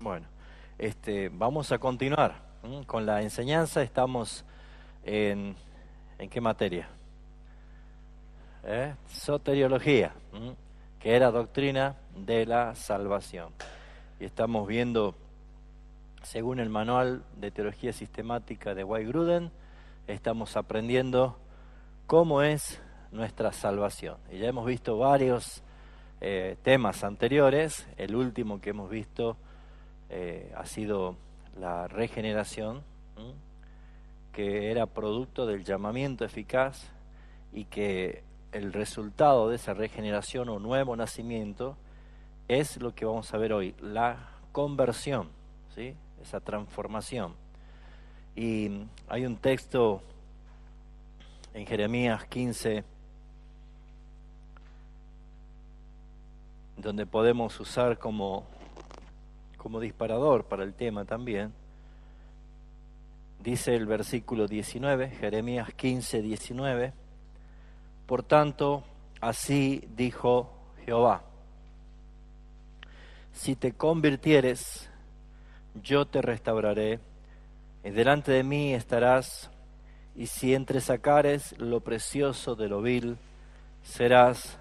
Bueno, vamos a continuar con la enseñanza. Estamos ¿en qué materia? Soteriología, que era doctrina de la salvación. Y estamos viendo, según el manual de teología sistemática de Wayne Grudem, estamos aprendiendo cómo es nuestra salvación. Y ya hemos visto varios temas anteriores. El último que hemos visto ha sido la regeneración, que era producto del llamamiento eficaz y que el resultado de esa regeneración o nuevo nacimiento es lo que vamos a ver hoy, la conversión, ¿sí? Esa transformación. Y hay un texto en Jeremías 15 donde podemos usar como disparador para el tema también. Dice el versículo 19, Jeremías 15, 19, por tanto, así dijo Jehová, si te convirtieres, yo te restauraré, y delante de mí estarás, y si entresacares lo precioso de lo vil, serás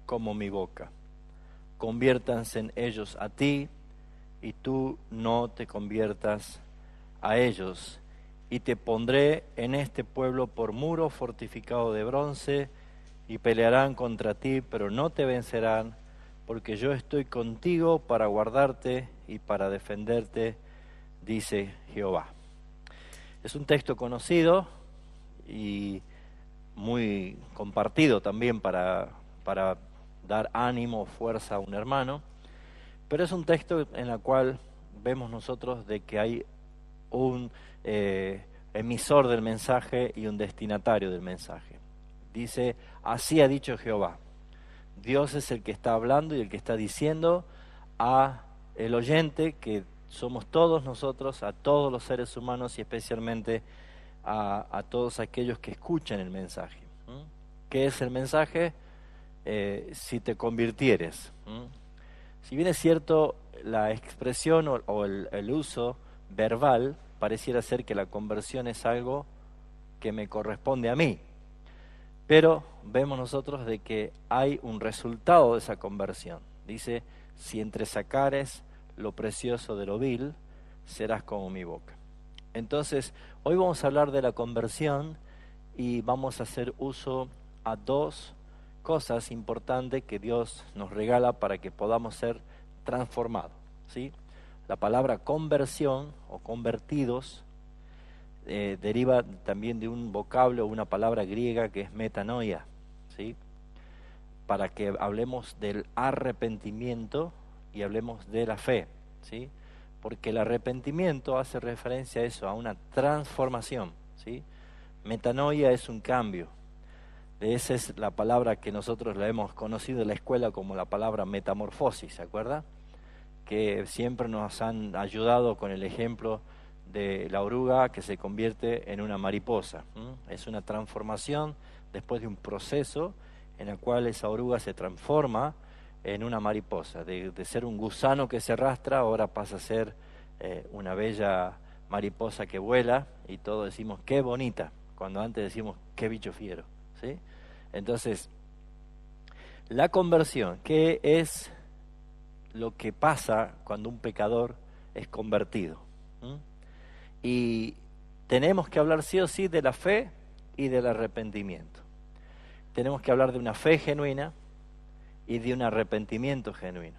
como mi boca. Conviértanse en ellos a ti, y tú no te conviertas a ellos. Y te pondré en este pueblo por muro fortificado de bronce, y pelearán contra ti, pero no te vencerán, porque yo estoy contigo para guardarte y para defenderte, dice Jehová. Es un texto conocido y muy compartido también para dar ánimo o fuerza a un hermano, pero es un texto en el cual vemos nosotros de que hay un emisor del mensaje y un destinatario del mensaje. Dice, así ha dicho Jehová. Dios es el que está hablando y el que está diciendo a el oyente, que somos todos nosotros, a todos los seres humanos y especialmente a todos aquellos que escuchan el mensaje. ¿Qué es el mensaje? Si te convirtieres. Si bien es cierto, la expresión o el uso verbal pareciera ser que la conversión es algo que me corresponde a mí, pero vemos nosotros de que hay un resultado de esa conversión. Dice, si entresacares lo precioso de lo vil, serás como mi boca. Entonces, hoy vamos a hablar de la conversión y vamos a hacer uso a dos cosas importantes que Dios nos regala para que podamos ser transformados, ¿sí? La palabra conversión o convertidos deriva también de un vocablo, una palabra griega que es metanoia, ¿sí? Para que hablemos del arrepentimiento y hablemos de la fe, ¿sí? Porque el arrepentimiento hace referencia a eso, a una transformación, ¿sí? Metanoia es un cambio. Esa es la palabra que nosotros la hemos conocido en la escuela como la palabra metamorfosis, ¿se acuerda? Que siempre nos han ayudado con el ejemplo de la oruga que se convierte en una mariposa. Es una transformación después de un proceso en el cual esa oruga se transforma en una mariposa. De ser un gusano que se arrastra, ahora pasa a ser una bella mariposa que vuela y todos decimos qué bonita, cuando antes decimos qué bicho fiero, ¿sí? Entonces, la conversión, ¿qué es lo que pasa cuando un pecador es convertido? Y tenemos que hablar sí o sí de la fe y del arrepentimiento. Tenemos que hablar de una fe genuina y de un arrepentimiento genuino.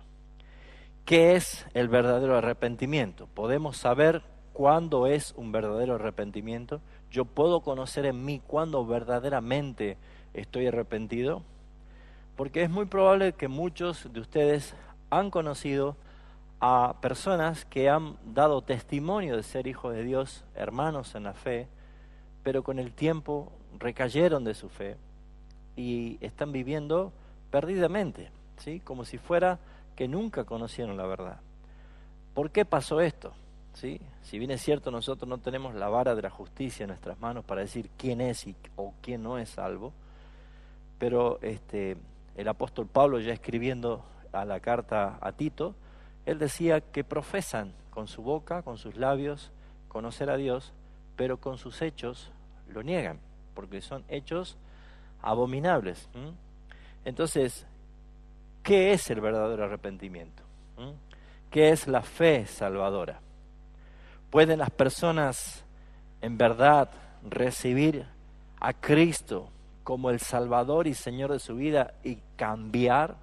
¿Qué es el verdadero arrepentimiento? Podemos saber cuándo es un verdadero arrepentimiento. Yo puedo conocer en mí cuándo verdaderamente estoy arrepentido, porque es muy probable que muchos de ustedes han conocido a personas que han dado testimonio de ser hijos de Dios, hermanos en la fe, pero con el tiempo recayeron de su fe y están viviendo perdidamente, ¿sí? Como si fuera que nunca conocieron la verdad. ¿Por qué pasó esto? ¿Sí? Si bien es cierto, nosotros no tenemos la vara de la justicia en nuestras manos para decir quién es o quién no es salvo, pero el apóstol Pablo, ya escribiendo a la carta a Tito, él decía que profesan con su boca, con sus labios, conocer a Dios, pero con sus hechos lo niegan, porque son hechos abominables. Entonces, ¿qué es el verdadero arrepentimiento? ¿Qué es la fe salvadora? ¿Pueden las personas en verdad recibir a Cristo como el Salvador y Señor de su vida y cambiar?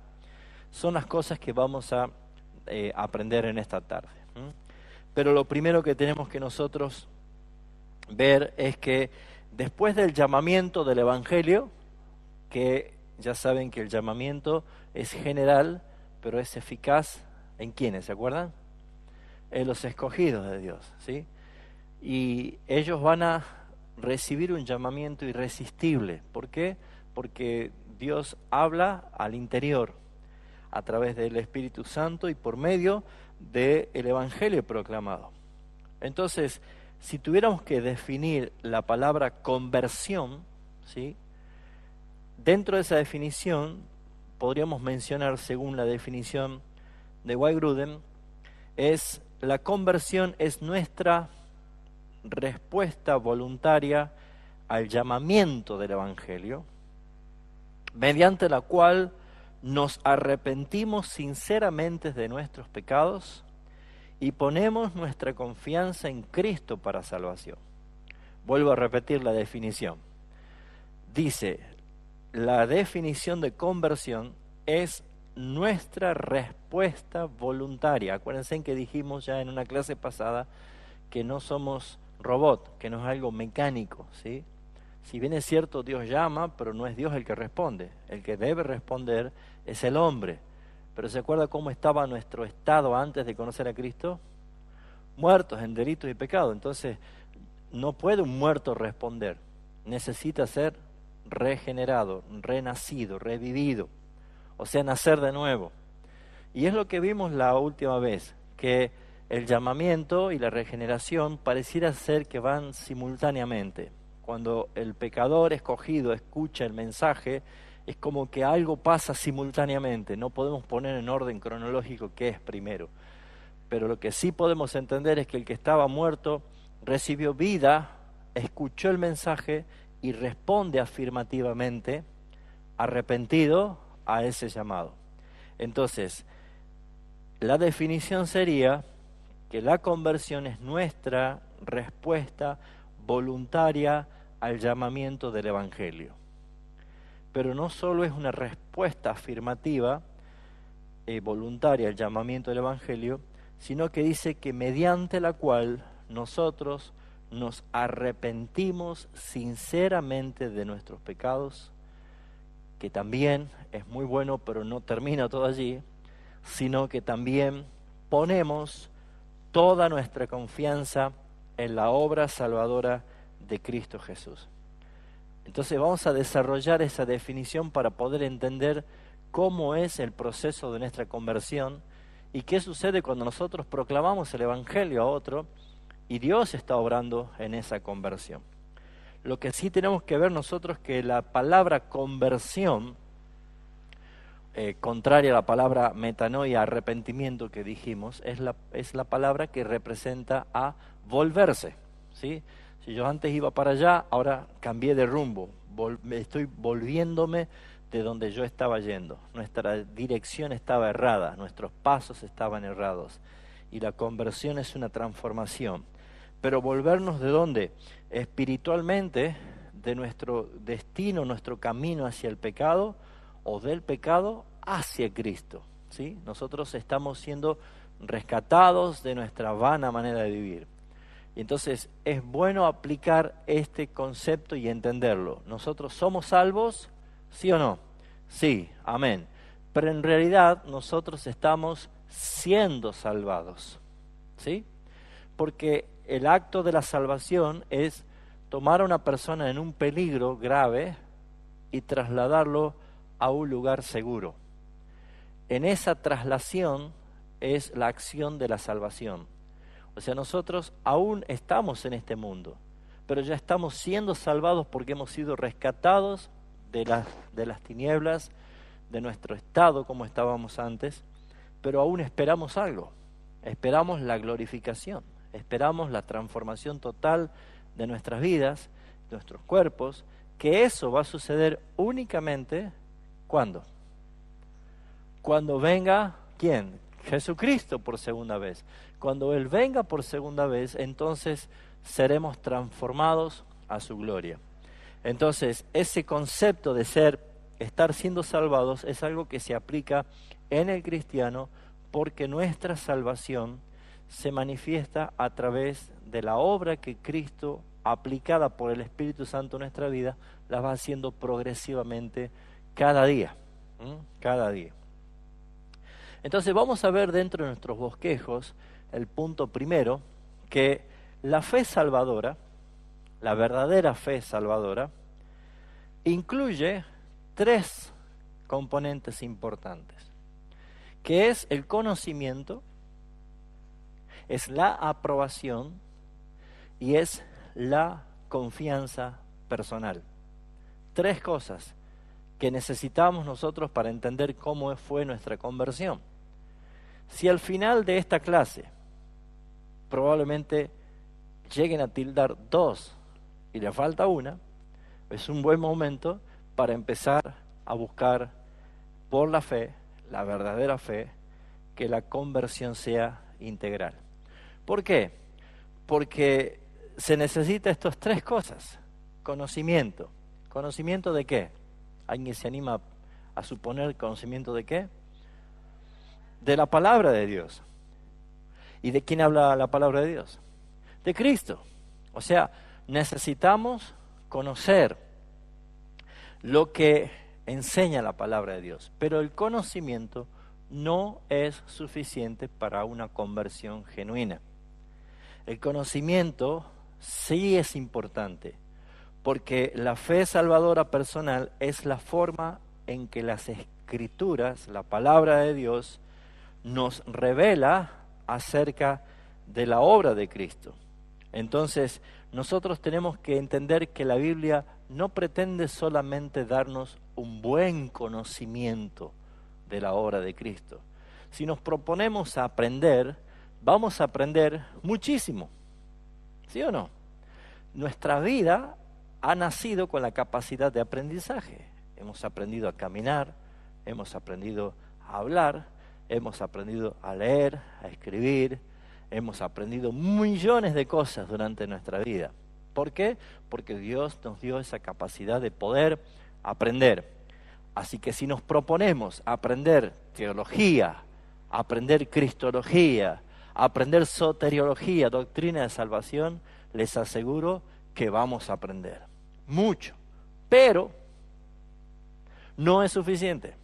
Son las cosas que vamos a aprender en esta tarde. Pero lo primero que tenemos que nosotros ver es que después del llamamiento del Evangelio, que ya saben que el llamamiento es general, pero es eficaz ¿en quiénes? ¿Se acuerdan? En los escogidos de Dios, ¿sí? Y ellos van a recibir un llamamiento irresistible. ¿Por qué? Porque Dios habla al interior a través del Espíritu Santo y por medio del Evangelio proclamado. Entonces, si tuviéramos que definir la palabra conversión, ¿sí? Dentro de esa definición podríamos mencionar, según la definición de Waygruden, la conversión es nuestra respuesta voluntaria al llamamiento del Evangelio, mediante la cual nos arrepentimos sinceramente de nuestros pecados y ponemos nuestra confianza en Cristo para salvación. Vuelvo a repetir la definición. Dice, la definición de conversión es nuestra respuesta voluntaria. Acuérdense que dijimos ya en una clase pasada que no somos robot, que no es algo mecánico, ¿sí? Si bien es cierto, Dios llama, pero no es Dios el que responde. El que debe responder es el hombre. Pero ¿se acuerda cómo estaba nuestro estado antes de conocer a Cristo? Muertos en delitos y pecados. Entonces, no puede un muerto responder. Necesita ser regenerado, renacido, revivido. O sea, nacer de nuevo. Y es lo que vimos la última vez, que el llamamiento y la regeneración pareciera ser que van simultáneamente. Cuando el pecador escogido escucha el mensaje, es como que algo pasa simultáneamente. No podemos poner en orden cronológico qué es primero. Pero lo que sí podemos entender es que el que estaba muerto recibió vida, escuchó el mensaje y responde afirmativamente, arrepentido a ese llamado. Entonces, la definición sería que la conversión es nuestra respuesta voluntaria al llamamiento del Evangelio. Pero no solo es una respuesta afirmativa, voluntaria al llamamiento del Evangelio, sino que dice que mediante la cual nosotros nos arrepentimos sinceramente de nuestros pecados, que también es muy bueno, pero no termina todo allí, sino que también ponemos toda nuestra confianza en la obra salvadora de Cristo Jesús. Entonces vamos a desarrollar esa definición para poder entender cómo es el proceso de nuestra conversión y qué sucede cuando nosotros proclamamos el Evangelio a otro y Dios está obrando en esa conversión. Lo que sí tenemos que ver nosotros es que la palabra conversión, contraria a la palabra metanoia, arrepentimiento que dijimos, es la palabra que representa a volverse, ¿sí? Si yo antes iba para allá, ahora cambié de rumbo, estoy volviéndome de donde yo estaba yendo. Nuestra dirección estaba errada, nuestros pasos estaban errados. Y la conversión es una transformación. Pero volvernos ¿de dónde? Espiritualmente, de nuestro destino, nuestro camino hacia el pecado, o del pecado hacia Cristo, ¿sí? Nosotros estamos siendo rescatados de nuestra vana manera de vivir. Y entonces es bueno aplicar este concepto y entenderlo. ¿Nosotros somos salvos? ¿Sí o no? Sí, amén. Pero en realidad nosotros estamos siendo salvados, ¿sí? Porque el acto de la salvación es tomar a una persona en un peligro grave y trasladarlo a un lugar seguro. En esa traslación es la acción de la salvación. O sea, nosotros aún estamos en este mundo, pero ya estamos siendo salvados porque hemos sido rescatados de las tinieblas, de nuestro estado como estábamos antes, pero aún esperamos algo. esperamos la glorificación, esperamos la transformación total de nuestras vidas, de nuestros cuerpos, que eso va a suceder únicamente, ¿cuándo? Cuando venga, ¿quién? Jesucristo por segunda vez. Cuando Él venga por segunda vez, entonces seremos transformados a su gloria. Entonces, ese concepto de estar siendo salvados es algo que se aplica en el cristiano porque nuestra salvación se manifiesta a través de la obra que Cristo, aplicada por el Espíritu Santo en nuestra vida, la va haciendo progresivamente cada día. Cada día. Entonces vamos a ver dentro de nuestros bosquejos el punto primero, que la fe salvadora, la verdadera fe salvadora, incluye 3 componentes importantes, que es el conocimiento, es la aprobación y es la confianza personal. 3 cosas que necesitamos nosotros para entender cómo fue nuestra conversión. Si al final de esta clase probablemente lleguen a tildar 2 y le falta una, es un buen momento para empezar a buscar por la fe, la verdadera fe, que la conversión sea integral. ¿Por qué? Porque se necesita estas 3 cosas. Conocimiento. ¿Conocimiento de qué? ¿Alguien se anima a suponer conocimiento de qué? De la palabra de Dios. ¿Y de quién habla la palabra de Dios? De Cristo. O sea, necesitamos conocer lo que enseña la palabra de Dios. Pero el conocimiento no es suficiente para una conversión genuina. El conocimiento sí es importante, porque la fe salvadora personal es la forma en que las Escrituras, la palabra de Dios, nos revela acerca de la obra de Cristo. Entonces, nosotros tenemos que entender que la Biblia no pretende solamente darnos un buen conocimiento de la obra de Cristo. Si nos proponemos aprender, vamos a aprender muchísimo. ¿Sí o no? Nuestra vida ha nacido con la capacidad de aprendizaje. Hemos aprendido a caminar, hemos aprendido a hablar, hemos aprendido a leer, a escribir, hemos aprendido millones de cosas durante nuestra vida. ¿Por qué? Porque Dios nos dio esa capacidad de poder aprender. Así que si nos proponemos aprender teología, aprender cristología, aprender soteriología, doctrina de salvación, les aseguro que vamos a aprender mucho. Pero no es suficiente.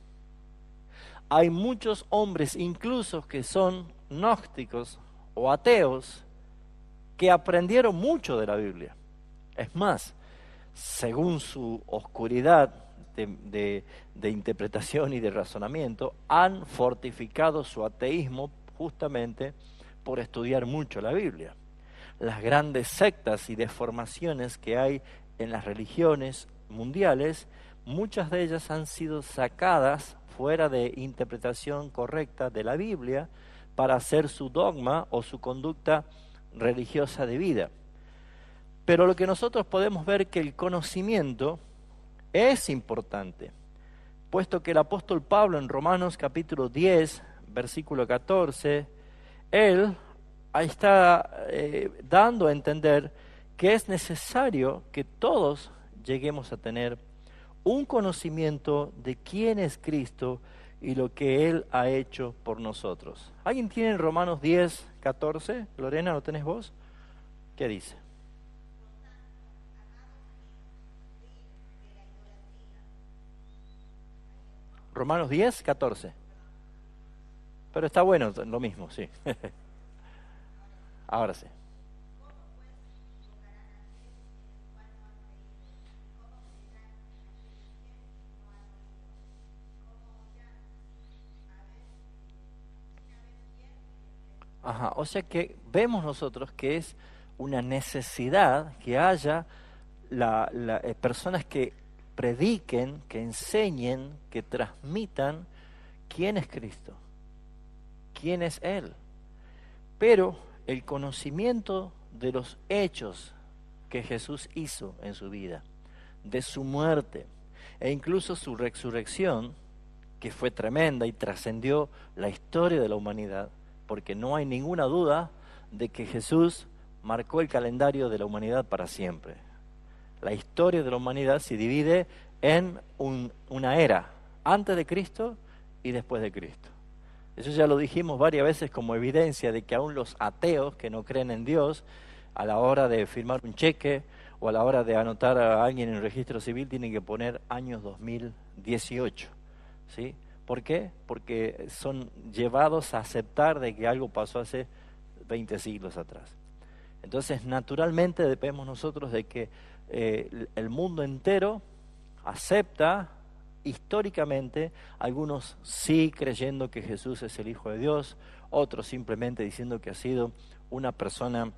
Hay muchos hombres, incluso que son gnósticos o ateos, que aprendieron mucho de la Biblia. Es más, según su oscuridad de interpretación y de razonamiento, han fortificado su ateísmo justamente por estudiar mucho la Biblia. Las grandes sectas y deformaciones que hay en las religiones mundiales, muchas de ellas han sido sacadas fuera de interpretación correcta de la Biblia para hacer su dogma o su conducta religiosa de vida. Pero lo que nosotros podemos ver que el conocimiento es importante, puesto que el apóstol Pablo en Romanos capítulo 10, versículo 14, él está dando a entender que es necesario que todos lleguemos a tener un conocimiento de quién es Cristo y lo que Él ha hecho por nosotros. ¿Alguien tiene Romanos 10, 14? Lorena, ¿lo tenés vos? ¿Qué dice? Romanos 10, 14. Pero está bueno lo mismo, sí. Ahora sí. Ajá, o sea que vemos nosotros que es una necesidad que haya personas que prediquen, que enseñen, que transmitan quién es Cristo, quién es Él. Pero el conocimiento de los hechos que Jesús hizo en su vida, de su muerte e incluso su resurrección, que fue tremenda y trascendió la historia de la humanidad, porque no hay ninguna duda de que Jesús marcó el calendario de la humanidad para siempre. La historia de la humanidad se divide en una era, antes de Cristo y después de Cristo. Eso ya lo dijimos varias veces como evidencia de que aún los ateos que no creen en Dios, a la hora de firmar un cheque o a la hora de anotar a alguien en el registro civil, tienen que poner años 2018. ¿Sí? ¿Por qué? Porque son llevados a aceptar de que algo pasó hace 20 siglos atrás. Entonces, naturalmente dependemos nosotros de que el mundo entero acepta históricamente, algunos sí creyendo que Jesús es el Hijo de Dios, otros simplemente diciendo que ha sido una persona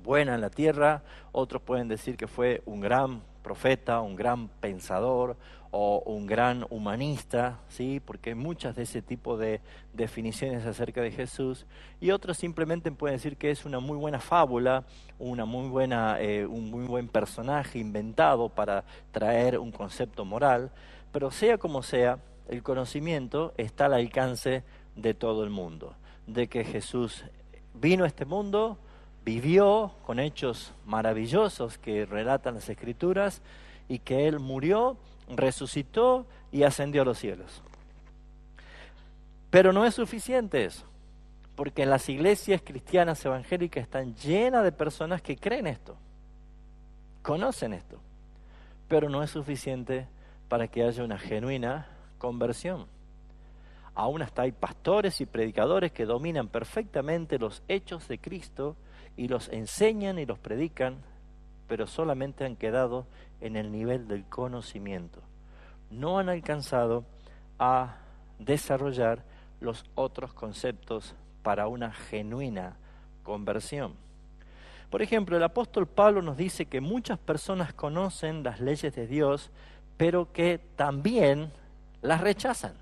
buena en la tierra, otros pueden decir que fue un gran profeta, un gran pensador o un gran humanista, ¿sí? Porque hay muchas de ese tipo de definiciones acerca de Jesús, y otros simplemente pueden decir que es una muy buena fábula, un muy buen personaje inventado para traer un concepto moral, pero sea como sea, el conocimiento está al alcance de todo el mundo, de que Jesús vino a este mundo, vivió con hechos maravillosos que relatan las Escrituras, y que Él murió, resucitó y ascendió a los cielos. Pero no es suficiente eso, porque las iglesias cristianas evangélicas están llenas de personas que creen esto, conocen esto, pero no es suficiente para que haya una genuina conversión. Aún hasta hay pastores y predicadores que dominan perfectamente los hechos de Cristo y los enseñan y los predican, pero solamente han quedado en el nivel del conocimiento. No han alcanzado a desarrollar los otros conceptos para una genuina conversión. Por ejemplo, el apóstol Pablo nos dice que muchas personas conocen las leyes de Dios, pero que también las rechazan.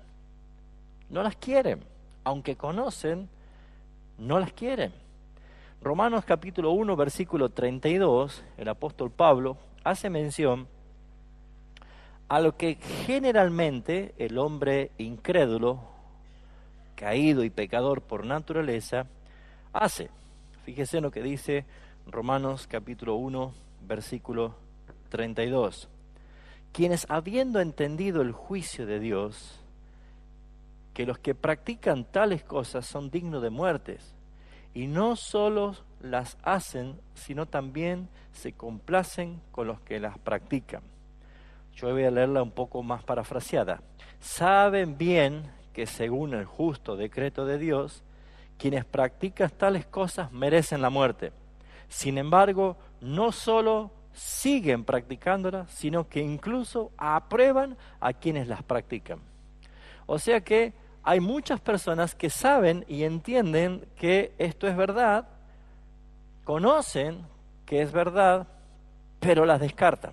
No las quieren, aunque conocen, no las quieren. Romanos capítulo 1, versículo 32, el apóstol Pablo hace mención a lo que generalmente el hombre incrédulo, caído y pecador por naturaleza, hace. Fíjese en lo que dice Romanos capítulo 1, versículo 32. Quienes, habiendo entendido el juicio de Dios, que los que practican tales cosas son dignos de muertes, y no solo las hacen, sino también se complacen con los que las practican. Yo voy a leerla un poco más parafraseada. Saben bien que según el justo decreto de Dios, quienes practican tales cosas merecen la muerte. Sin embargo, no solo siguen practicándolas, sino que incluso aprueban a quienes las practican. O sea que hay muchas personas que saben y entienden que esto es verdad, conocen que es verdad, pero las descartan,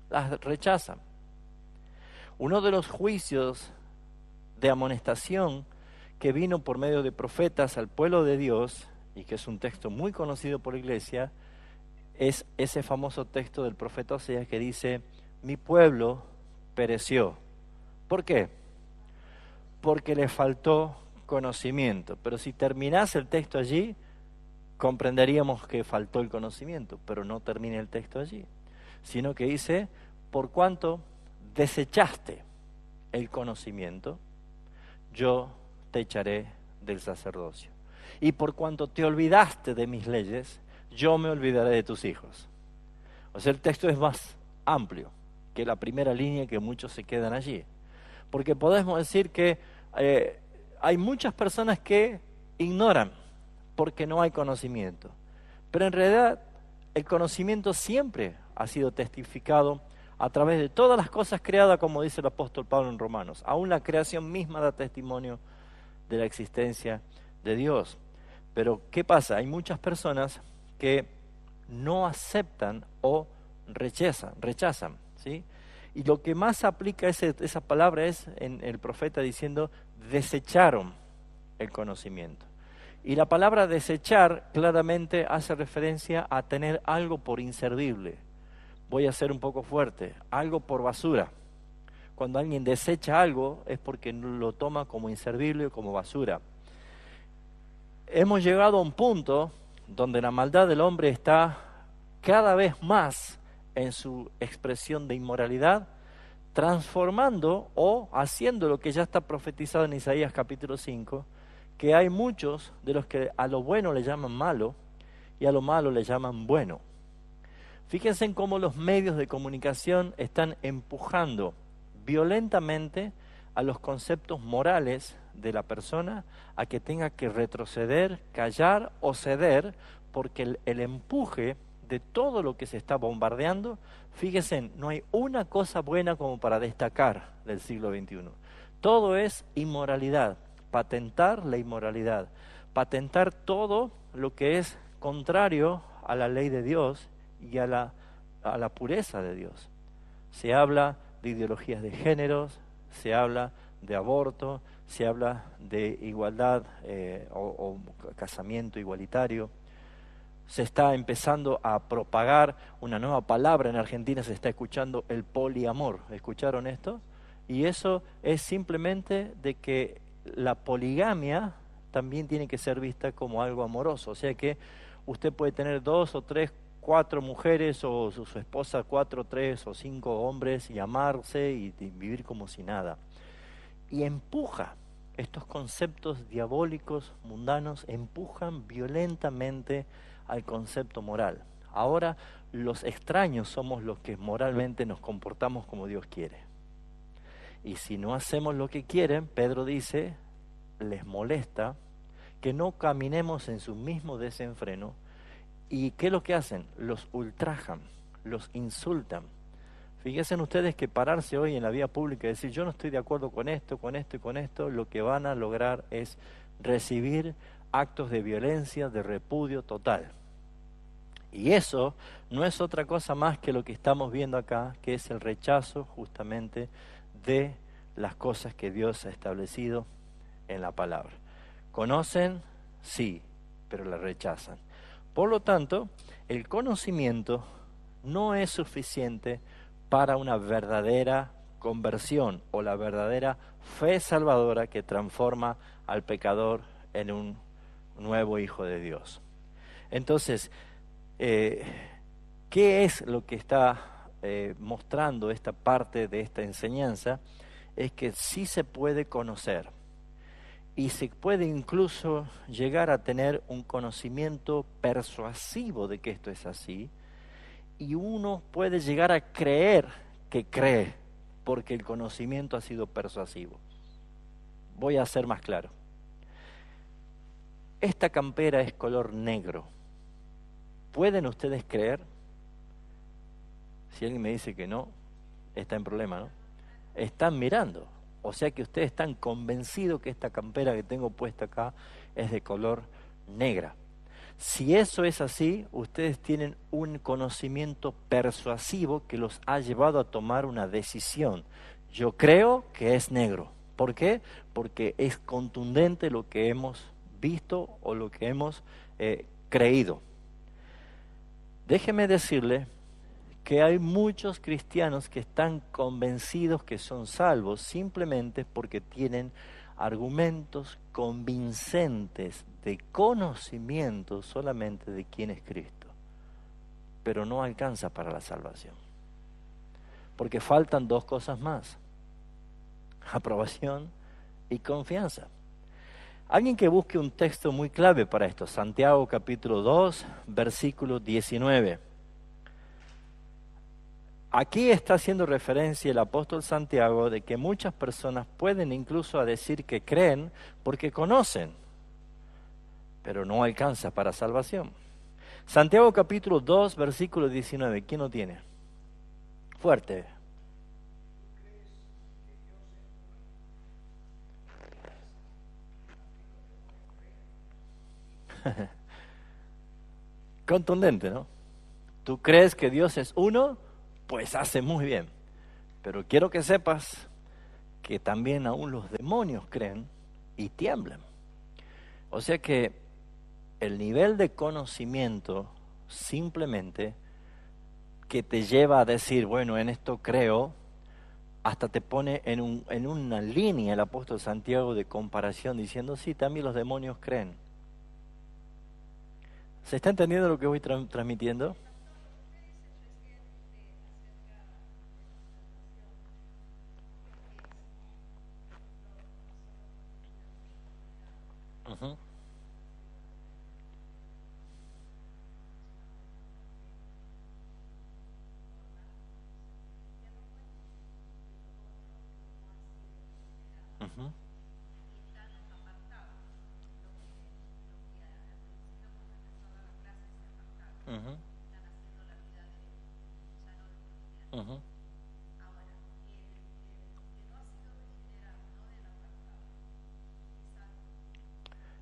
las rechazan. Uno de los juicios de amonestación que vino por medio de profetas al pueblo de Dios, y que es un texto muy conocido por la iglesia, es ese famoso texto del profeta Oseas que dice: mi pueblo pereció. ¿Por qué? Porque le faltó conocimiento. Pero si terminase el texto allí, comprenderíamos que faltó el conocimiento, pero no termina el texto allí, sino que dice: por cuanto desechaste el conocimiento, yo te echaré del sacerdocio. Y por cuanto te olvidaste de mis leyes, yo me olvidaré de tus hijos. O sea, el texto es más amplio que la primera línea, que muchos se quedan allí. Porque podemos decir que hay muchas personas que ignoran porque no hay conocimiento. Pero en realidad el conocimiento siempre ha sido testificado a través de todas las cosas creadas, como dice el apóstol Pablo en Romanos. Aún la creación misma da testimonio de la existencia de Dios. Pero ¿qué pasa? Hay muchas personas que no aceptan o rechazan, ¿sí? Y lo que más aplica esa palabra es en el profeta diciendo: desecharon el conocimiento. Y la palabra desechar claramente hace referencia a tener algo por inservible. Voy a ser un poco fuerte, algo por basura. Cuando alguien desecha algo es porque lo toma como inservible o como basura. Hemos llegado a un punto donde la maldad del hombre está cada vez más en su expresión de inmoralidad, transformando o haciendo lo que ya está profetizado en Isaías capítulo 5, que hay muchos de los que a lo bueno le llaman malo y a lo malo le llaman bueno. Fíjense en cómo los medios de comunicación están empujando violentamente a los conceptos morales de la persona a que tenga que retroceder, callar o ceder, porque el empuje de todo lo que se está bombardeando, fíjense, no hay una cosa buena como para destacar del siglo XXI. Todo es inmoralidad, patentar la inmoralidad, patentar todo lo que es contrario a la ley de Dios y a la pureza de Dios. Se habla de ideologías de géneros, se habla de aborto, se habla de igualdad o casamiento igualitario. Se está empezando a propagar una nueva palabra en Argentina, se está escuchando el poliamor. ¿Escucharon esto? Y eso es simplemente de que la poligamia también tiene que ser vista como algo amoroso. O sea que usted puede tener 2 o 3, 4 mujeres o su esposa 4, 3 o 5 hombres y amarse y vivir como si nada. Y empuja estos conceptos diabólicos, mundanos, empujan violentamente al concepto moral. Ahora los extraños somos los que moralmente nos comportamos como Dios quiere. Y si no hacemos lo que quieren, Pedro dice, les molesta que no caminemos en su mismo desenfreno. ¿Y qué es lo que hacen? Los ultrajan, los insultan. Fíjense ustedes que pararse hoy en la vía pública y decir yo no estoy de acuerdo con esto, con esto y con esto, lo que van a lograr es recibir actos de violencia, de repudio total. Y eso no es otra cosa más que lo que estamos viendo acá, que es el rechazo justamente de las cosas que Dios ha establecido en la palabra. ¿Conocen? Sí, pero la rechazan. Por lo tanto, el conocimiento no es suficiente para una verdadera conversión o la verdadera fe salvadora que transforma al pecador en un nuevo hijo de Dios. Entonces, ¿qué es lo que está mostrando esta parte de esta enseñanza? Es que sí se puede conocer y se puede incluso llegar a tener un conocimiento persuasivo de que esto es así, y uno puede llegar a creer que cree porque el conocimiento ha sido persuasivo. Voy a ser más claro. Esta campera es color negro. ¿Pueden ustedes creer? Si alguien me dice que no, está en problema, ¿no? Están mirando. O sea que ustedes están convencidos que esta campera que tengo puesta acá es de color negra. Si eso es así, ustedes tienen un conocimiento persuasivo que los ha llevado a tomar una decisión. Yo creo que es negro. ¿Por qué? Porque es contundente lo que hemos visto o lo que hemos creído. Déjeme decirle que hay muchos cristianos que están convencidos que son salvos simplemente porque tienen argumentos convincentes de conocimiento solamente de quién es Cristo, pero no alcanza para la salvación, porque faltan 2 cosas más: aprobación y confianza. Alguien que busque un texto muy clave para esto, Santiago capítulo 2, versículo 19. Aquí está haciendo referencia el apóstol Santiago de que muchas personas pueden incluso a decir que creen porque conocen, pero no alcanza para salvación. Santiago capítulo 2, versículo 19. ¿Quién lo tiene? Fuerte. Contundente, ¿no? ¿Tú crees que Dios es uno? Pues hace muy bien. Pero quiero que sepas que también aún los demonios creen y tiemblan. O sea que el nivel de conocimiento simplemente que te lleva a decir, bueno, en esto creo, hasta te pone en una línea el apóstol Santiago de comparación, diciendo, sí, también los demonios creen. ¿Se está entendiendo lo que voy transmitiendo? Ujú. Ujú. Ujú. Ujú.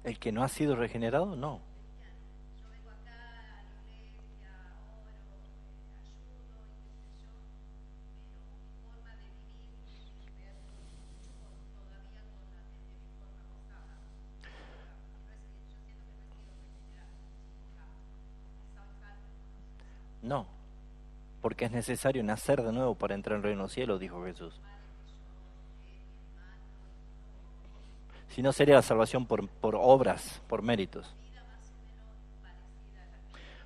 ¿El que no ha sido regenerado? No. No, porque es necesario nacer de nuevo para entrar en el reino de los cielos, dijo Jesús. Si no, sería la salvación por obras, por méritos.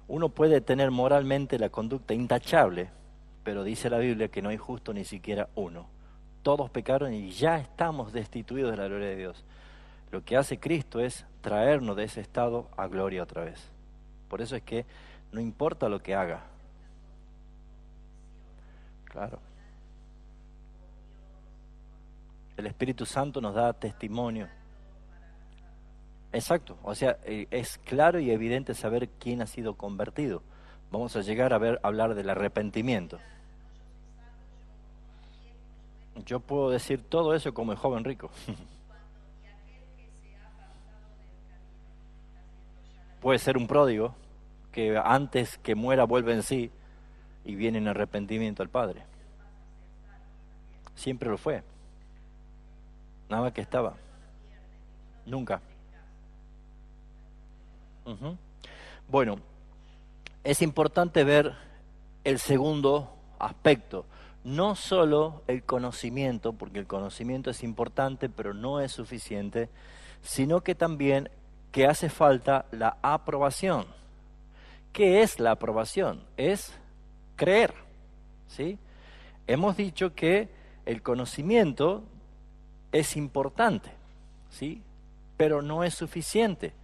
Uno puede tener moralmente la conducta intachable, pero dice la Biblia que no hay justo ni siquiera uno. Todos pecaron y ya estamos destituidos de la gloria de Dios. Lo que hace Cristo es traernos de ese estado a gloria otra vez. Por eso es que no importa lo que haga. Claro. El Espíritu Santo nos da testimonio. Exacto, o sea, es claro y evidente saber quién ha sido convertido. Vamos a llegar a hablar del arrepentimiento. Yo puedo decir todo eso como el joven rico. Puede ser un pródigo que antes que muera vuelve en sí y viene en arrepentimiento al Padre. Siempre lo fue. Nada que estaba. Nunca. Ujú. Bueno, es importante ver el segundo aspecto. No solo el conocimiento, porque el conocimiento es importante, pero no es suficiente, sino que también que hace falta la aprobación. ¿Qué es la aprobación? Es creer, ¿sí? Hemos dicho que el conocimiento es importante, ¿sí? Pero no es suficiente.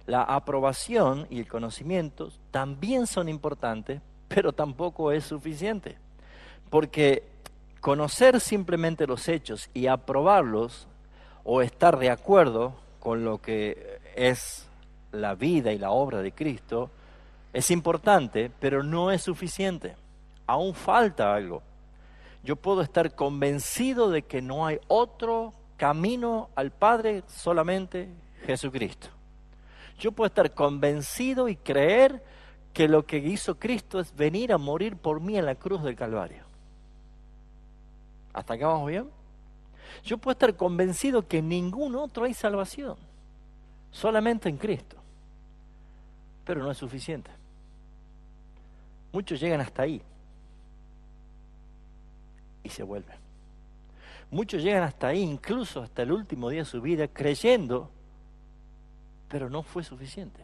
La aprobación y el conocimiento también son importantes, pero tampoco es suficiente. Porque conocer simplemente los hechos y aprobarlos o estar de acuerdo con lo que es la vida y la obra de Cristo es importante, pero no es suficiente. Aún falta algo. Yo puedo estar convencido de que no hay otro camino al Padre, solamente Jesucristo. Yo puedo estar convencido y creer que lo que hizo Cristo es venir a morir por mí en la cruz del Calvario. ¿Hasta acá vamos bien? Yo puedo estar convencido que en ningún otro hay salvación, solamente en Cristo. Pero no es suficiente. Muchos llegan hasta ahí y se vuelven. Muchos llegan hasta ahí, incluso hasta el último día de su vida, creyendo, pero no fue suficiente.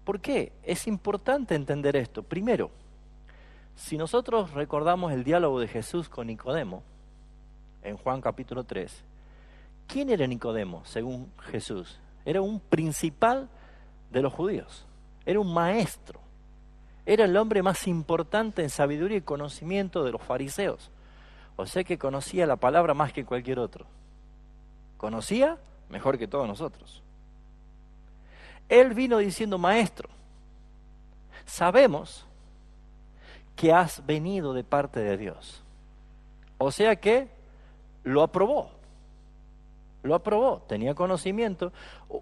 ¿Por qué? Es importante entender esto. Primero, si nosotros recordamos el diálogo de Jesús con Nicodemo, en Juan capítulo 3, ¿quién era Nicodemo según Jesús? Era un principal de los judíos, era un maestro, era el hombre más importante en sabiduría y conocimiento de los fariseos. O sea que conocía la palabra más que cualquier otro. Conocía mejor que todos nosotros. Él vino diciendo, maestro, sabemos que has venido de parte de Dios. O sea que lo aprobó. Lo aprobó, tenía conocimiento.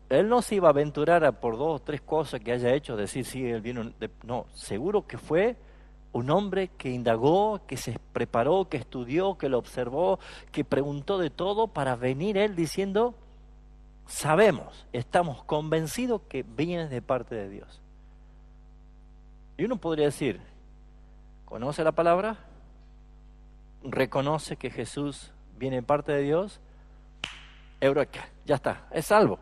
Él no se iba a aventurar a por 2 o 3 cosas que haya hecho, decir, sí, él vino. No, seguro que fue un hombre que indagó, que se preparó, que estudió, que lo observó, que preguntó de todo para venir él diciendo, sabemos, estamos convencidos que viene de parte de Dios. Y uno podría decir, ¿conoce la palabra? ¿Reconoce que Jesús viene de parte de Dios? Eureka, ya está, es salvo.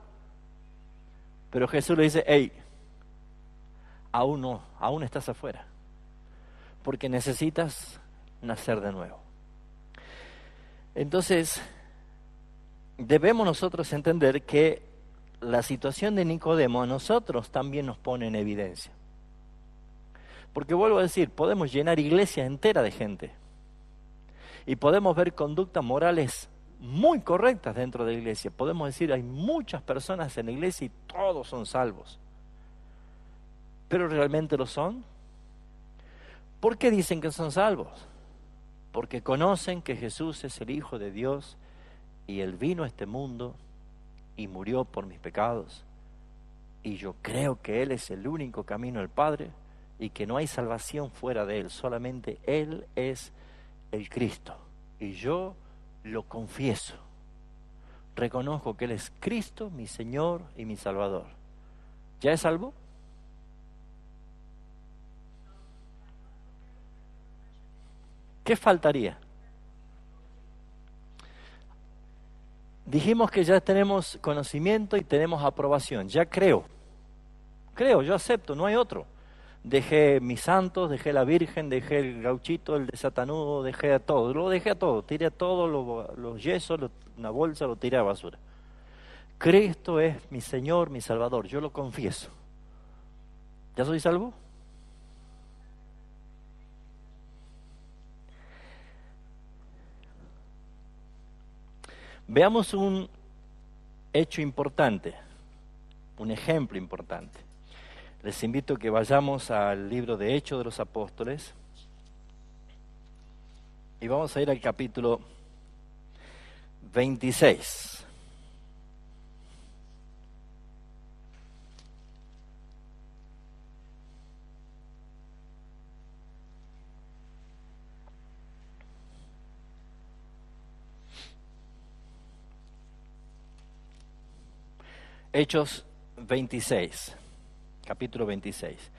Pero Jesús le dice, hey, aún no, aún estás afuera, porque necesitas nacer de nuevo. Entonces, debemos nosotros entender que la situación de Nicodemo a nosotros también nos pone en evidencia. Porque vuelvo a decir, podemos llenar iglesias enteras de gente y podemos ver conductas morales muy correctas dentro de la iglesia. Podemos decir, hay muchas personas en la iglesia y todos son salvos. ¿Pero realmente lo son? ¿Por qué dicen que son salvos? Porque conocen que Jesús es el Hijo de Dios y Él vino a este mundo y murió por mis pecados. Y yo creo que Él es el único camino al Padre y que no hay salvación fuera de Él. Solamente Él es el Cristo. Y yo lo confieso. Reconozco que Él es Cristo, mi Señor y mi Salvador. ¿Ya es salvo? ¿Qué faltaría? Dijimos que ya tenemos conocimiento y tenemos aprobación. Ya creo, yo acepto, no hay otro. Dejé mis santos, dejé la Virgen, dejé el gauchito, el desatanudo, dejé a todo, lo dejé a todo, tiré a todo, los yesos, una bolsa, lo tiré a basura. Cristo es mi Señor, mi Salvador, yo lo confieso. ¿Ya soy salvo? Veamos un hecho importante, un ejemplo importante. Les invito a que vayamos al libro de Hechos de los Apóstoles y vamos a ir al capítulo 26. Hechos 26, capítulo 26.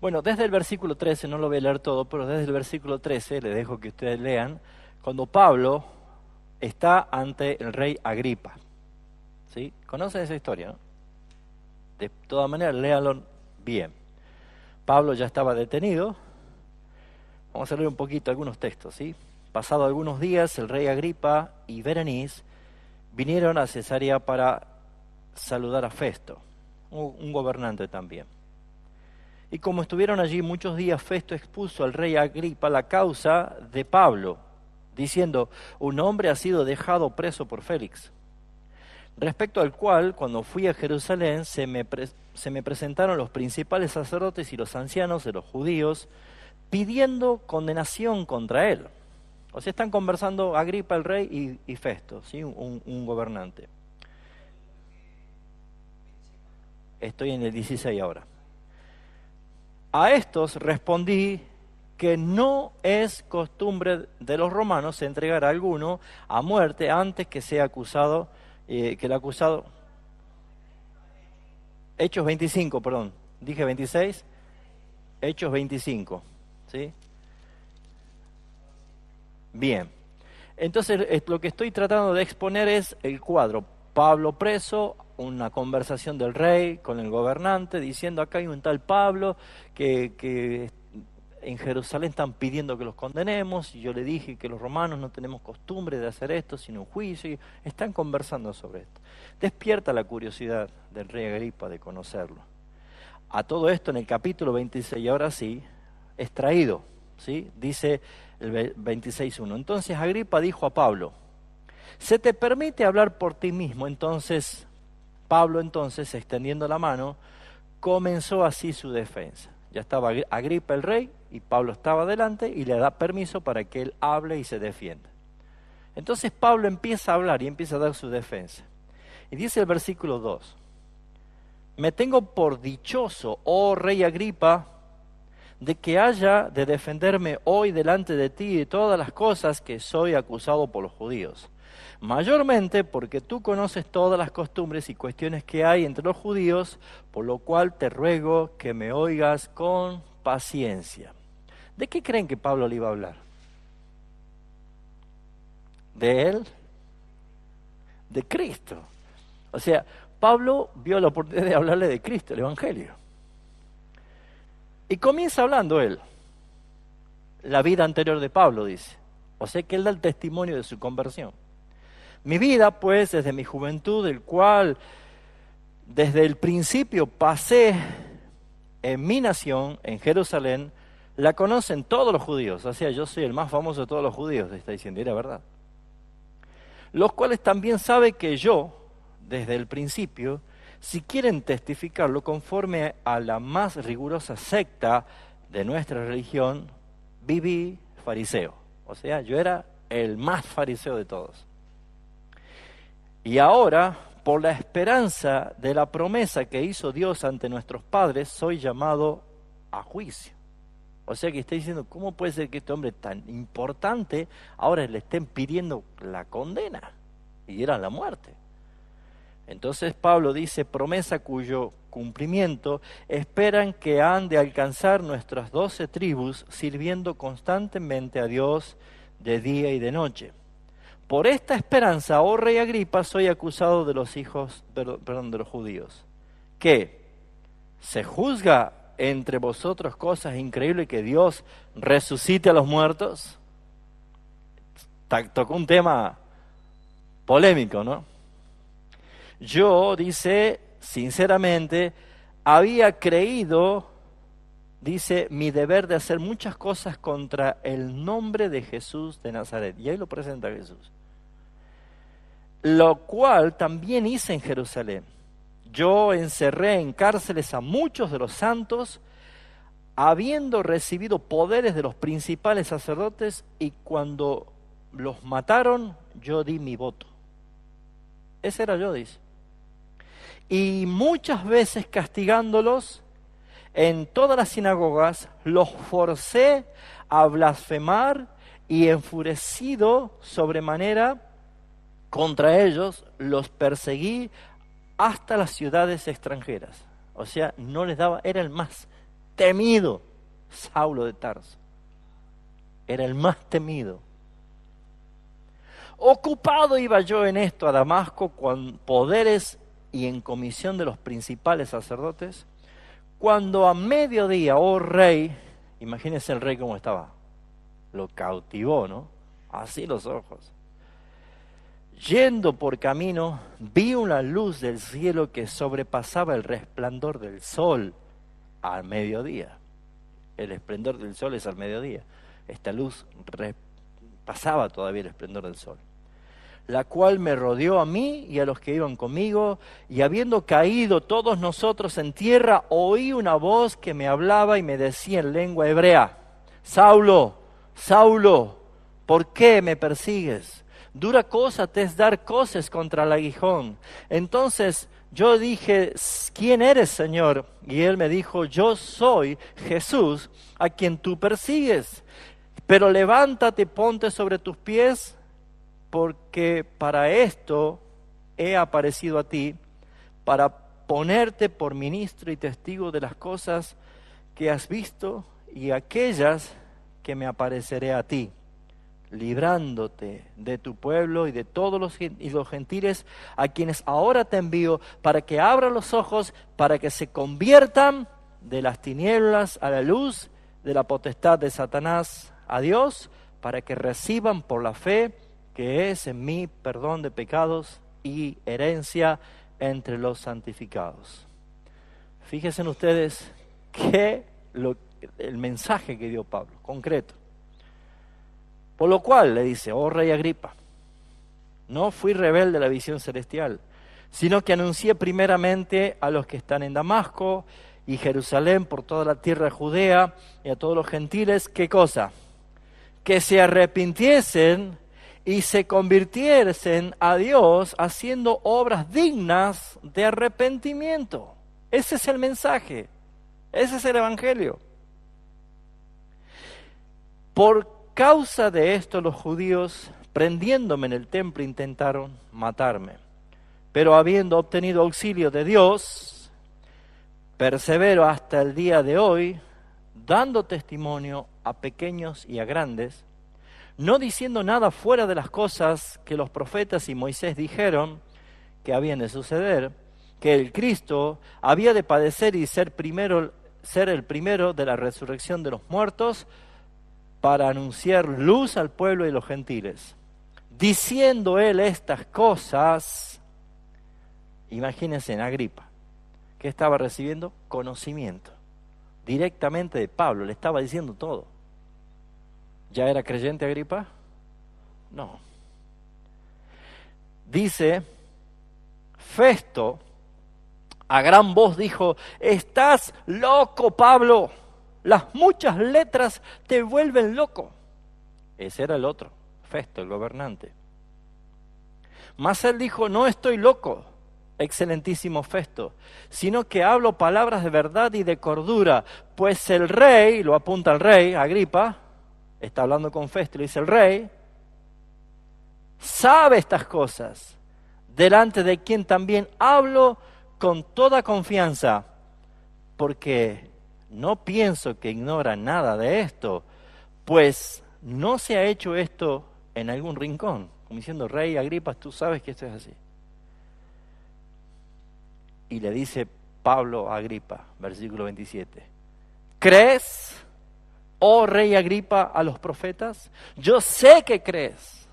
Bueno, desde el versículo 13, no lo voy a leer todo, pero desde el versículo 13, les dejo que ustedes lean, cuando Pablo está ante el rey Agripa. ¿Sí? ¿Conocen esa historia, no? De todas maneras, léanlo bien. Pablo ya estaba detenido. Vamos a leer un poquito algunos textos, ¿sí? Pasado algunos días, el rey Agripa y Berenice vinieron a Cesarea para saludar a Festo, un gobernante también. Y como estuvieron allí muchos días, Festo expuso al rey Agripa la causa de Pablo, diciendo, un hombre ha sido dejado preso por Félix, respecto al cual, cuando fui a Jerusalén, se me presentaron los principales sacerdotes y los ancianos de los judíos, pidiendo condenación contra él. O sea, están conversando Agripa el rey y Festo, ¿sí? un gobernante. Estoy en el 16 ahora. A estos respondí que no es costumbre de los romanos entregar a alguno a muerte antes que sea acusado, que el acusado... Hechos 25, perdón, dije 26, Hechos 25, ¿sí? Bien, entonces lo que estoy tratando de exponer es el cuadro. Pablo preso, una conversación del rey con el gobernante diciendo acá hay un tal Pablo que en Jerusalén están pidiendo que los condenemos y yo le dije que los romanos no tenemos costumbre de hacer esto sino un juicio y están conversando sobre esto. Despierta la curiosidad del rey Agripa de conocerlo. A todo esto en el capítulo 26, y ahora sí, es traído, ¿sí? Dice el 26.1. Entonces Agripa dijo a Pablo, ¿se te permite hablar por ti mismo? Entonces, Pablo, extendiendo la mano, comenzó así su defensa. Ya estaba Agripa el rey y Pablo estaba delante y le da permiso para que él hable y se defienda. Entonces Pablo empieza a hablar y empieza a dar su defensa. Y dice el versículo 2, me tengo por dichoso, oh rey Agripa, de que haya de defenderme hoy delante de ti de todas las cosas que soy acusado por los judíos. Mayormente porque tú conoces todas las costumbres y cuestiones que hay entre los judíos, por lo cual te ruego que me oigas con paciencia. ¿De qué creen que Pablo le iba a hablar? ¿De él? De Cristo. O sea, Pablo vio la oportunidad de hablarle de Cristo, el Evangelio. Y comienza hablando él. La vida anterior de Pablo, dice. O sea que él da el testimonio de su conversión. Mi vida, pues, desde mi juventud, el cual desde el principio pasé en mi nación, en Jerusalén, la conocen todos los judíos. O sea, yo soy el más famoso de todos los judíos, está diciendo, y era verdad. Los cuales también saben que yo, desde el principio, si quieren testificarlo conforme a la más rigurosa secta de nuestra religión, viví fariseo. O sea, yo era el más fariseo de todos. Y ahora, por la esperanza de la promesa que hizo Dios ante nuestros padres, soy llamado a juicio. O sea que está diciendo, ¿cómo puede ser que este hombre tan importante ahora le estén pidiendo la condena? Y era la muerte. Entonces Pablo dice, promesa cuyo cumplimiento esperan que han de alcanzar nuestras 12 tribus, sirviendo constantemente a Dios de día y de noche. Por esta esperanza, oh rey Agripa, soy acusado de los hijos, de los judíos. ¿Qué? ¿Se juzga entre vosotros cosas increíbles que Dios resucite a los muertos? Tocó un tema polémico, ¿no? Yo, dice, sinceramente, había creído, dice, mi deber de hacer muchas cosas contra el nombre de Jesús de Nazaret. Y ahí lo presenta Jesús. Lo cual también hice en Jerusalén. Yo encerré en cárceles a muchos de los santos, habiendo recibido poderes de los principales sacerdotes, y cuando los mataron, yo di mi voto. Ese era yo, dice. Y muchas veces castigándolos en todas las sinagogas, los forcé a blasfemar, y enfurecido sobremanera contra ellos, los perseguí hasta las ciudades extranjeras. O sea, no les daba, era el más temido, Saulo de Tarso. Era el más temido. Ocupado iba yo en esto a Damasco con poderes y en comisión de los principales sacerdotes, cuando a mediodía, oh rey, imagínense el rey cómo estaba, lo cautivó, ¿no? Así los ojos. Yendo por camino, vi una luz del cielo que sobrepasaba el resplandor del sol al mediodía. El esplendor del sol es al mediodía. Esta luz pasaba todavía el esplendor del sol, la cual me rodeó a mí y a los que iban conmigo, y habiendo caído todos nosotros en tierra, oí una voz que me hablaba y me decía en lengua hebrea, Saulo, Saulo, ¿por qué me persigues? Dura cosa te es dar coces contra el aguijón. Entonces yo dije, ¿quién eres, Señor? Y él me dijo, yo soy Jesús, a quien tú persigues. Pero levántate, ponte sobre tus pies, porque para esto he aparecido a ti, para ponerte por ministro y testigo de las cosas que has visto y aquellas que me apareceré a ti, librándote de tu pueblo y de todos los gentiles a quienes ahora te envío, para que abran los ojos, para que se conviertan de las tinieblas a la luz, de la potestad de Satanás a Dios, para que reciban por la fe que es en mí perdón de pecados y herencia entre los santificados. Fíjense ustedes el mensaje que dio Pablo, concreto. Por lo cual le dice, oh rey Agripa, no fui rebelde a la visión celestial, sino que anuncié primeramente a los que están en Damasco y Jerusalén, por toda la tierra de Judea, y a todos los gentiles, ¿qué cosa? Que se arrepintiesen y se convirtiesen a Dios haciendo obras dignas de arrepentimiento. Ese es el mensaje, ese es el evangelio. Por causa de esto los judíos prendiéndome en el templo intentaron matarme. Pero habiendo obtenido auxilio de Dios, persevero hasta el día de hoy, dando testimonio a pequeños y a grandes, no diciendo nada fuera de las cosas que los profetas y Moisés dijeron que habían de suceder, que el Cristo había de padecer y ser el primero de la resurrección de los muertos, para anunciar luz al pueblo y los gentiles. Diciendo él estas cosas, imagínense en Agripa, que estaba recibiendo conocimiento directamente de Pablo, le estaba diciendo todo. ¿Ya era creyente Agripa? No. Dice, Festo a gran voz dijo: estás loco, Pablo, las muchas letras te vuelven loco. Ese era el otro, Festo, el gobernante. Mas él dijo: no estoy loco, excelentísimo Festo, sino que hablo palabras de verdad y de cordura, pues el rey, lo apunta al rey, Agripa, está hablando con Festo y le dice: el rey sabe estas cosas, delante de quien también hablo con toda confianza, porque no pienso que ignora nada de esto, pues no se ha hecho esto en algún rincón. Como diciendo: rey Agripa, tú sabes que esto es así. Y le dice Pablo a Agripa, versículo 27, ¿crees, oh rey Agripa, a los profetas? Yo sé que crees.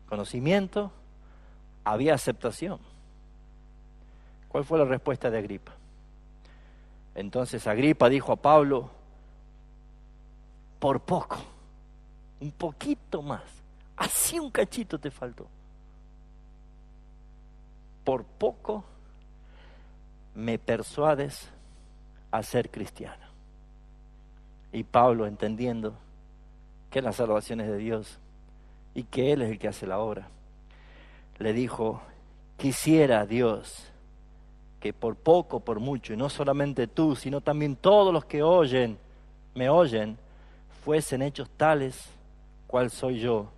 Conocimiento, había aceptación. ¿Cuál fue la respuesta de Agripa? Entonces Agripa dijo a Pablo: por poco, un poquito más, así un cachito te faltó. Por poco me persuades a ser cristiano. Y Pablo, entendiendo que la salvación es de Dios y que Él es el que hace la obra, le dijo: quisiera Dios que por poco, por mucho, y no solamente tú, sino también todos los que me oyen, fuesen hechos tales cual soy yo,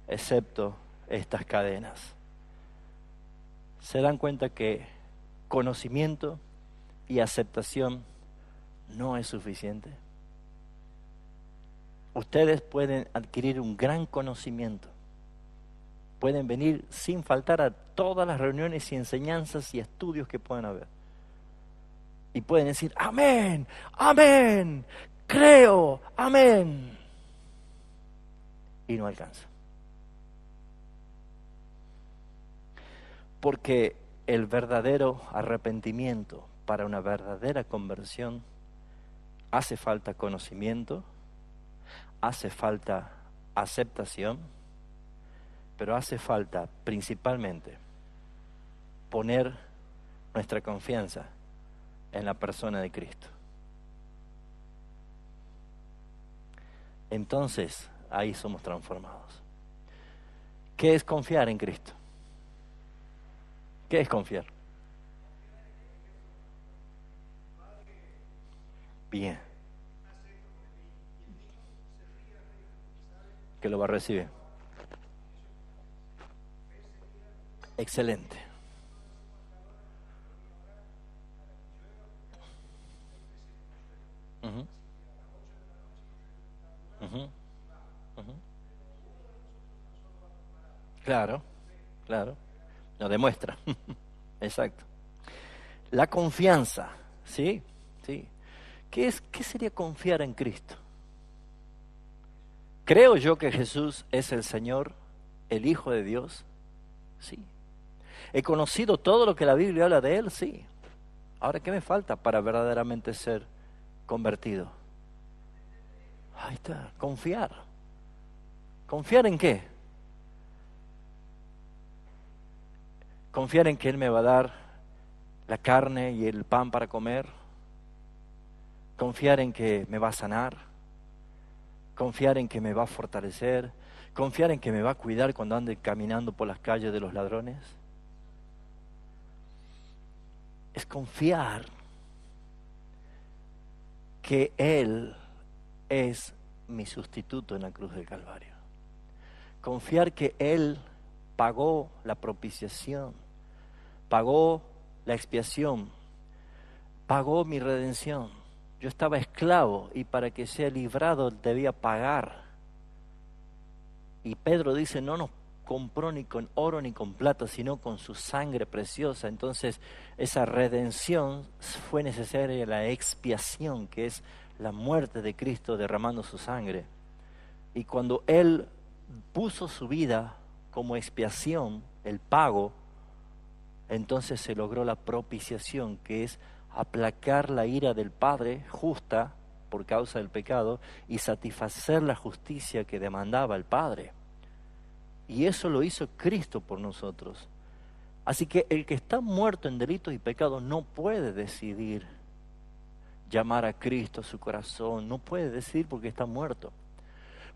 excepto estas cadenas. ¿Se dan cuenta que conocimiento y aceptación no es suficiente? Ustedes pueden adquirir un gran conocimiento, pueden venir sin faltar a todas las reuniones y enseñanzas y estudios que puedan haber, y pueden decir: amén, amén, creo, amén, y no alcanza. Porque el verdadero arrepentimiento, para una verdadera conversión, hace falta conocimiento, hace falta aceptación, pero hace falta principalmente poner nuestra confianza en la persona de Cristo. Entonces, ahí somos transformados. ¿Qué es confiar en Cristo? ¿Qué es confiar? Bien. Que lo va a recibir. Excelente. Uh-huh. Uh-huh. Uh-huh. Claro, claro. Lo demuestra. Exacto. La confianza, ¿sí? Sí. ¿Qué sería confiar en Cristo? ¿Creo yo que Jesús es el Señor, el Hijo de Dios? Sí. ¿He conocido todo lo que la Biblia habla de Él? Sí. Ahora, ¿qué me falta para verdaderamente ser convertido? Ahí está, confiar. ¿Confiar en qué? Confiar en que Él me va a dar la carne y el pan para comer. Confiar en que me va a sanar. Confiar en que me va a fortalecer. Confiar en que me va a cuidar cuando ande caminando por las calles de los ladrones. Es confiar que Él es mi sustituto en la cruz del Calvario. confiar que Él pagó la propiciación, pagó la expiación, pagó mi redención. Yo estaba esclavo y para que sea librado debía pagar. Y Pedro dice, no nos compró ni con oro ni con plata, sino con su sangre preciosa. Entonces, esa redención fue necesaria, la expiación, que es la muerte de Cristo derramando su sangre. Y cuando Él puso su vida como expiación, el pago, entonces se logró la propiciación, que es aplacar la ira del Padre justa por causa del pecado y satisfacer la justicia que demandaba el Padre. Y eso lo hizo Cristo por nosotros. Así que el que está muerto en delitos y pecados no puede decidir llamar a Cristo a su corazón, no puede decidir porque está muerto.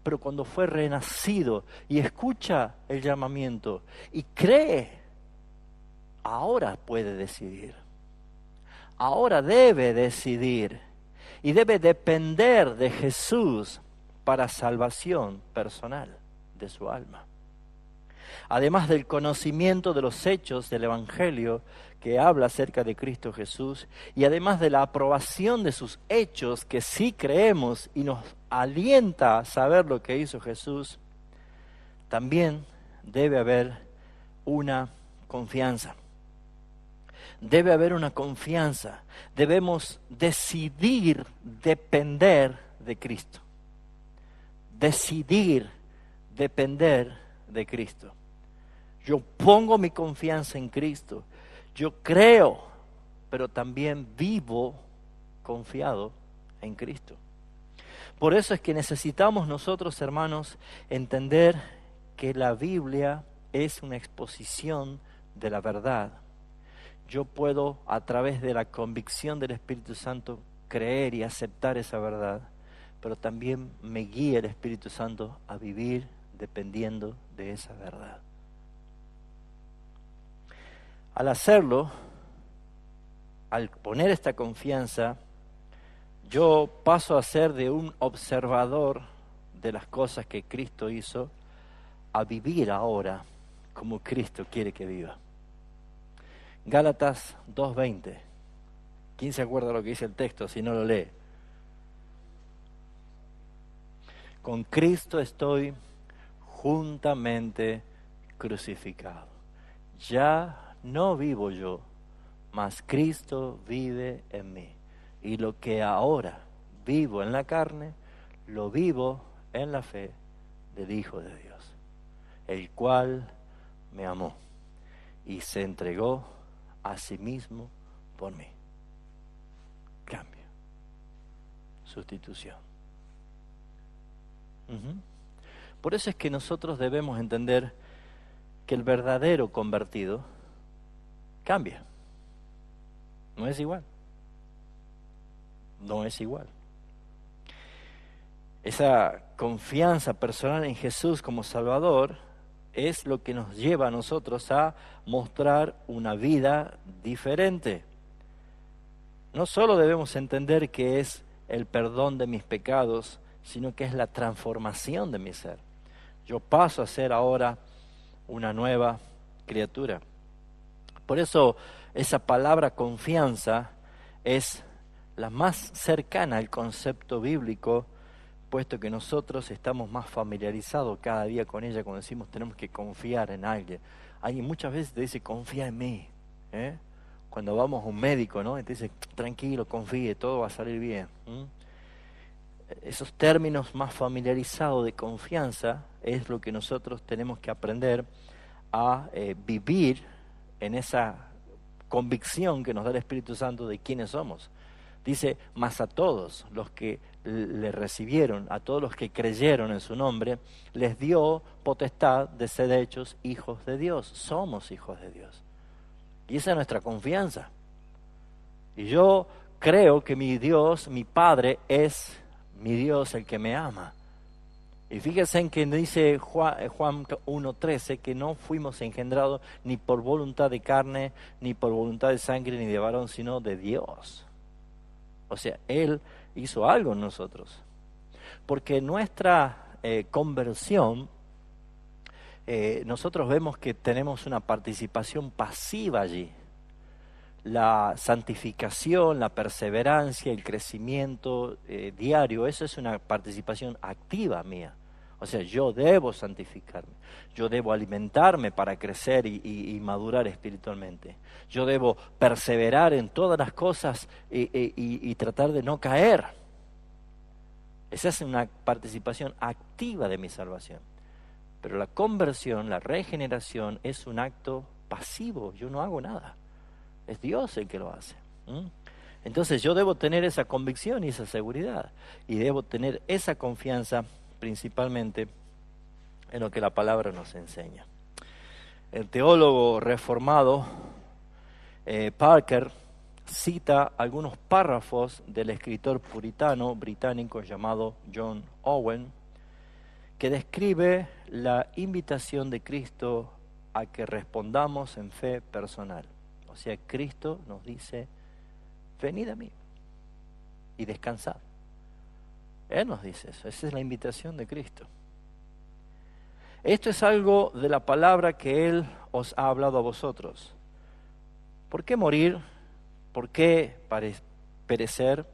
Pero cuando fue renacido y escucha el llamamiento y cree, ahora puede decidir. Ahora debe decidir y debe depender de Jesús para salvación personal de su alma. Además del conocimiento de los hechos del Evangelio que habla acerca de Cristo Jesús y además de la aprobación de sus hechos que sí creemos y nos alienta a saber lo que hizo Jesús, también debe haber una confianza. Debe haber una confianza. Debemos decidir depender de Cristo. Decidir depender de Cristo. Yo pongo mi confianza en Cristo. Yo creo, pero también vivo confiado en Cristo. Por eso es que necesitamos nosotros, hermanos, entender que la Biblia es una exposición de la verdad. Yo puedo, a través de la convicción del Espíritu Santo, creer y aceptar esa verdad, pero también me guía el Espíritu Santo a vivir dependiendo de esa verdad. Al hacerlo, al poner esta confianza, yo paso a ser de un observador de las cosas que Cristo hizo a vivir ahora como Cristo quiere que viva. Gálatas 2:20. ¿Quién se acuerda lo que dice el texto si no lo lee? Con Cristo estoy juntamente crucificado. Ya no vivo yo, mas Cristo vive en mí. Y lo que ahora vivo en la carne, lo vivo en la fe del Hijo de Dios, el cual me amó y se entregó a sí mismo por mí. Cambio. Sustitución. Por eso es que nosotros debemos entender que el verdadero convertido cambia. No es igual. No es igual. Esa confianza personal en Jesús como Salvador es lo que nos lleva a nosotros a mostrar una vida diferente. No solo debemos entender que es el perdón de mis pecados, sino que es la transformación de mi ser. Yo paso a ser ahora una nueva criatura. Por eso esa palabra confianza es la más cercana al concepto bíblico, puesto que nosotros estamos más familiarizados cada día con ella cuando decimos tenemos que confiar en alguien. Alguien muchas veces te dice confía en mí. Cuando vamos a un médico, ¿no? Y te dice tranquilo, confíe, todo va a salir bien. Esos términos más familiarizados de confianza es lo que nosotros tenemos que aprender a vivir en esa convicción que nos da el Espíritu Santo de quiénes somos. Dice, mas a todos los que le recibieron, a todos los que creyeron en su nombre, les dio potestad de ser hechos hijos de Dios. Somos hijos de Dios. Y esa es nuestra confianza. Y yo creo que mi Dios, mi Padre, es mi Dios el que me ama. Y fíjense en que dice Juan 1:13 que no fuimos engendrados ni por voluntad de carne, ni por voluntad de sangre, ni de varón, sino de Dios. O sea, Él hizo algo en nosotros. Porque nuestra conversión nosotros vemos que tenemos una participación pasiva allí. La santificación, la perseverancia, el crecimiento diario, eso es una participación activa mía. O sea, yo debo santificarme, yo debo alimentarme para crecer y madurar espiritualmente. Yo debo perseverar en todas las cosas y tratar de no caer. Esa es una participación activa de mi salvación. Pero la conversión, la regeneración es un acto pasivo, yo no hago nada. Es Dios el que lo hace. Entonces yo debo tener esa convicción y esa seguridad. Y debo tener esa confianza principalmente en lo que la palabra nos enseña. El teólogo reformado Parker cita algunos párrafos del escritor puritano británico llamado John Owen, que describe la invitación de Cristo a que respondamos en fe personal. O sea, Cristo nos dice, venid a mí y descansad. Él nos dice eso, esa es la invitación de Cristo. Esto es algo de la palabra que Él os ha hablado a vosotros. ¿Por qué morir? ¿Por qué perecer?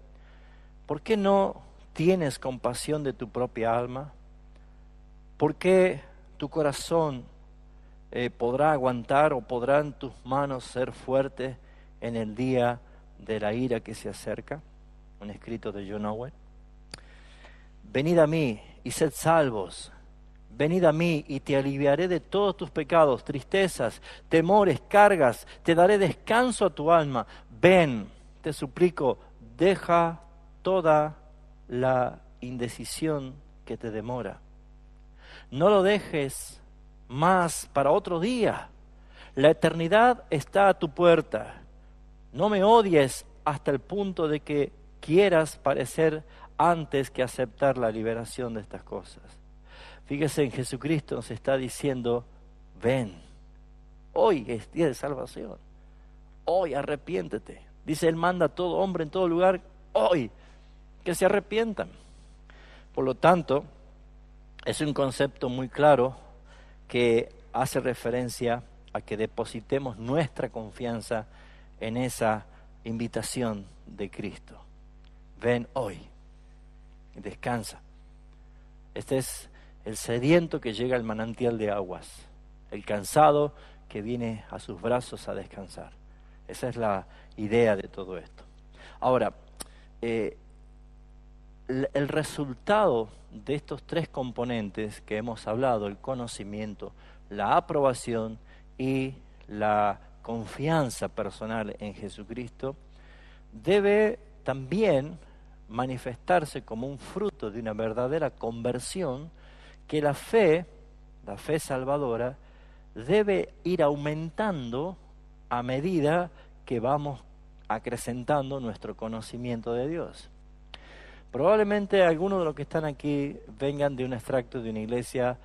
¿Por qué no tienes compasión de tu propia alma? ¿Por qué tu corazón podrá aguantar o podrán tus manos ser fuertes en el día de la ira que se acerca? Un escrito de John Owen. Venid a mí y sed salvos. Venid a mí y te aliviaré de todos tus pecados, tristezas, temores, cargas. Te daré descanso a tu alma. Ven, te suplico, deja toda la indecisión que te demora. No lo dejes más para otro día. La eternidad está a tu puerta. No me odies hasta el punto de que quieras parecer antes que aceptar la liberación de estas cosas. Fíjese, en Jesucristo nos está diciendo, ven, hoy es día de salvación, hoy arrepiéntete. Dice, Él manda a todo hombre en todo lugar, hoy, que se arrepientan. Por lo tanto, es un concepto muy claro que hace referencia a que depositemos nuestra confianza en esa invitación de Cristo. Ven hoy y descansa. Este es el sediento que llega al manantial de aguas, el cansado que viene a sus brazos a descansar. Esa es la idea de todo esto. Ahora, el resultado de estos tres componentes que hemos hablado, el conocimiento, la aprobación y la confianza personal en Jesucristo, debe también manifestarse como un fruto de una verdadera conversión, que la fe salvadora, debe ir aumentando a medida que vamos acrecentando nuestro conocimiento de Dios. Probablemente algunos de los que están aquí vengan de un extracto de una iglesia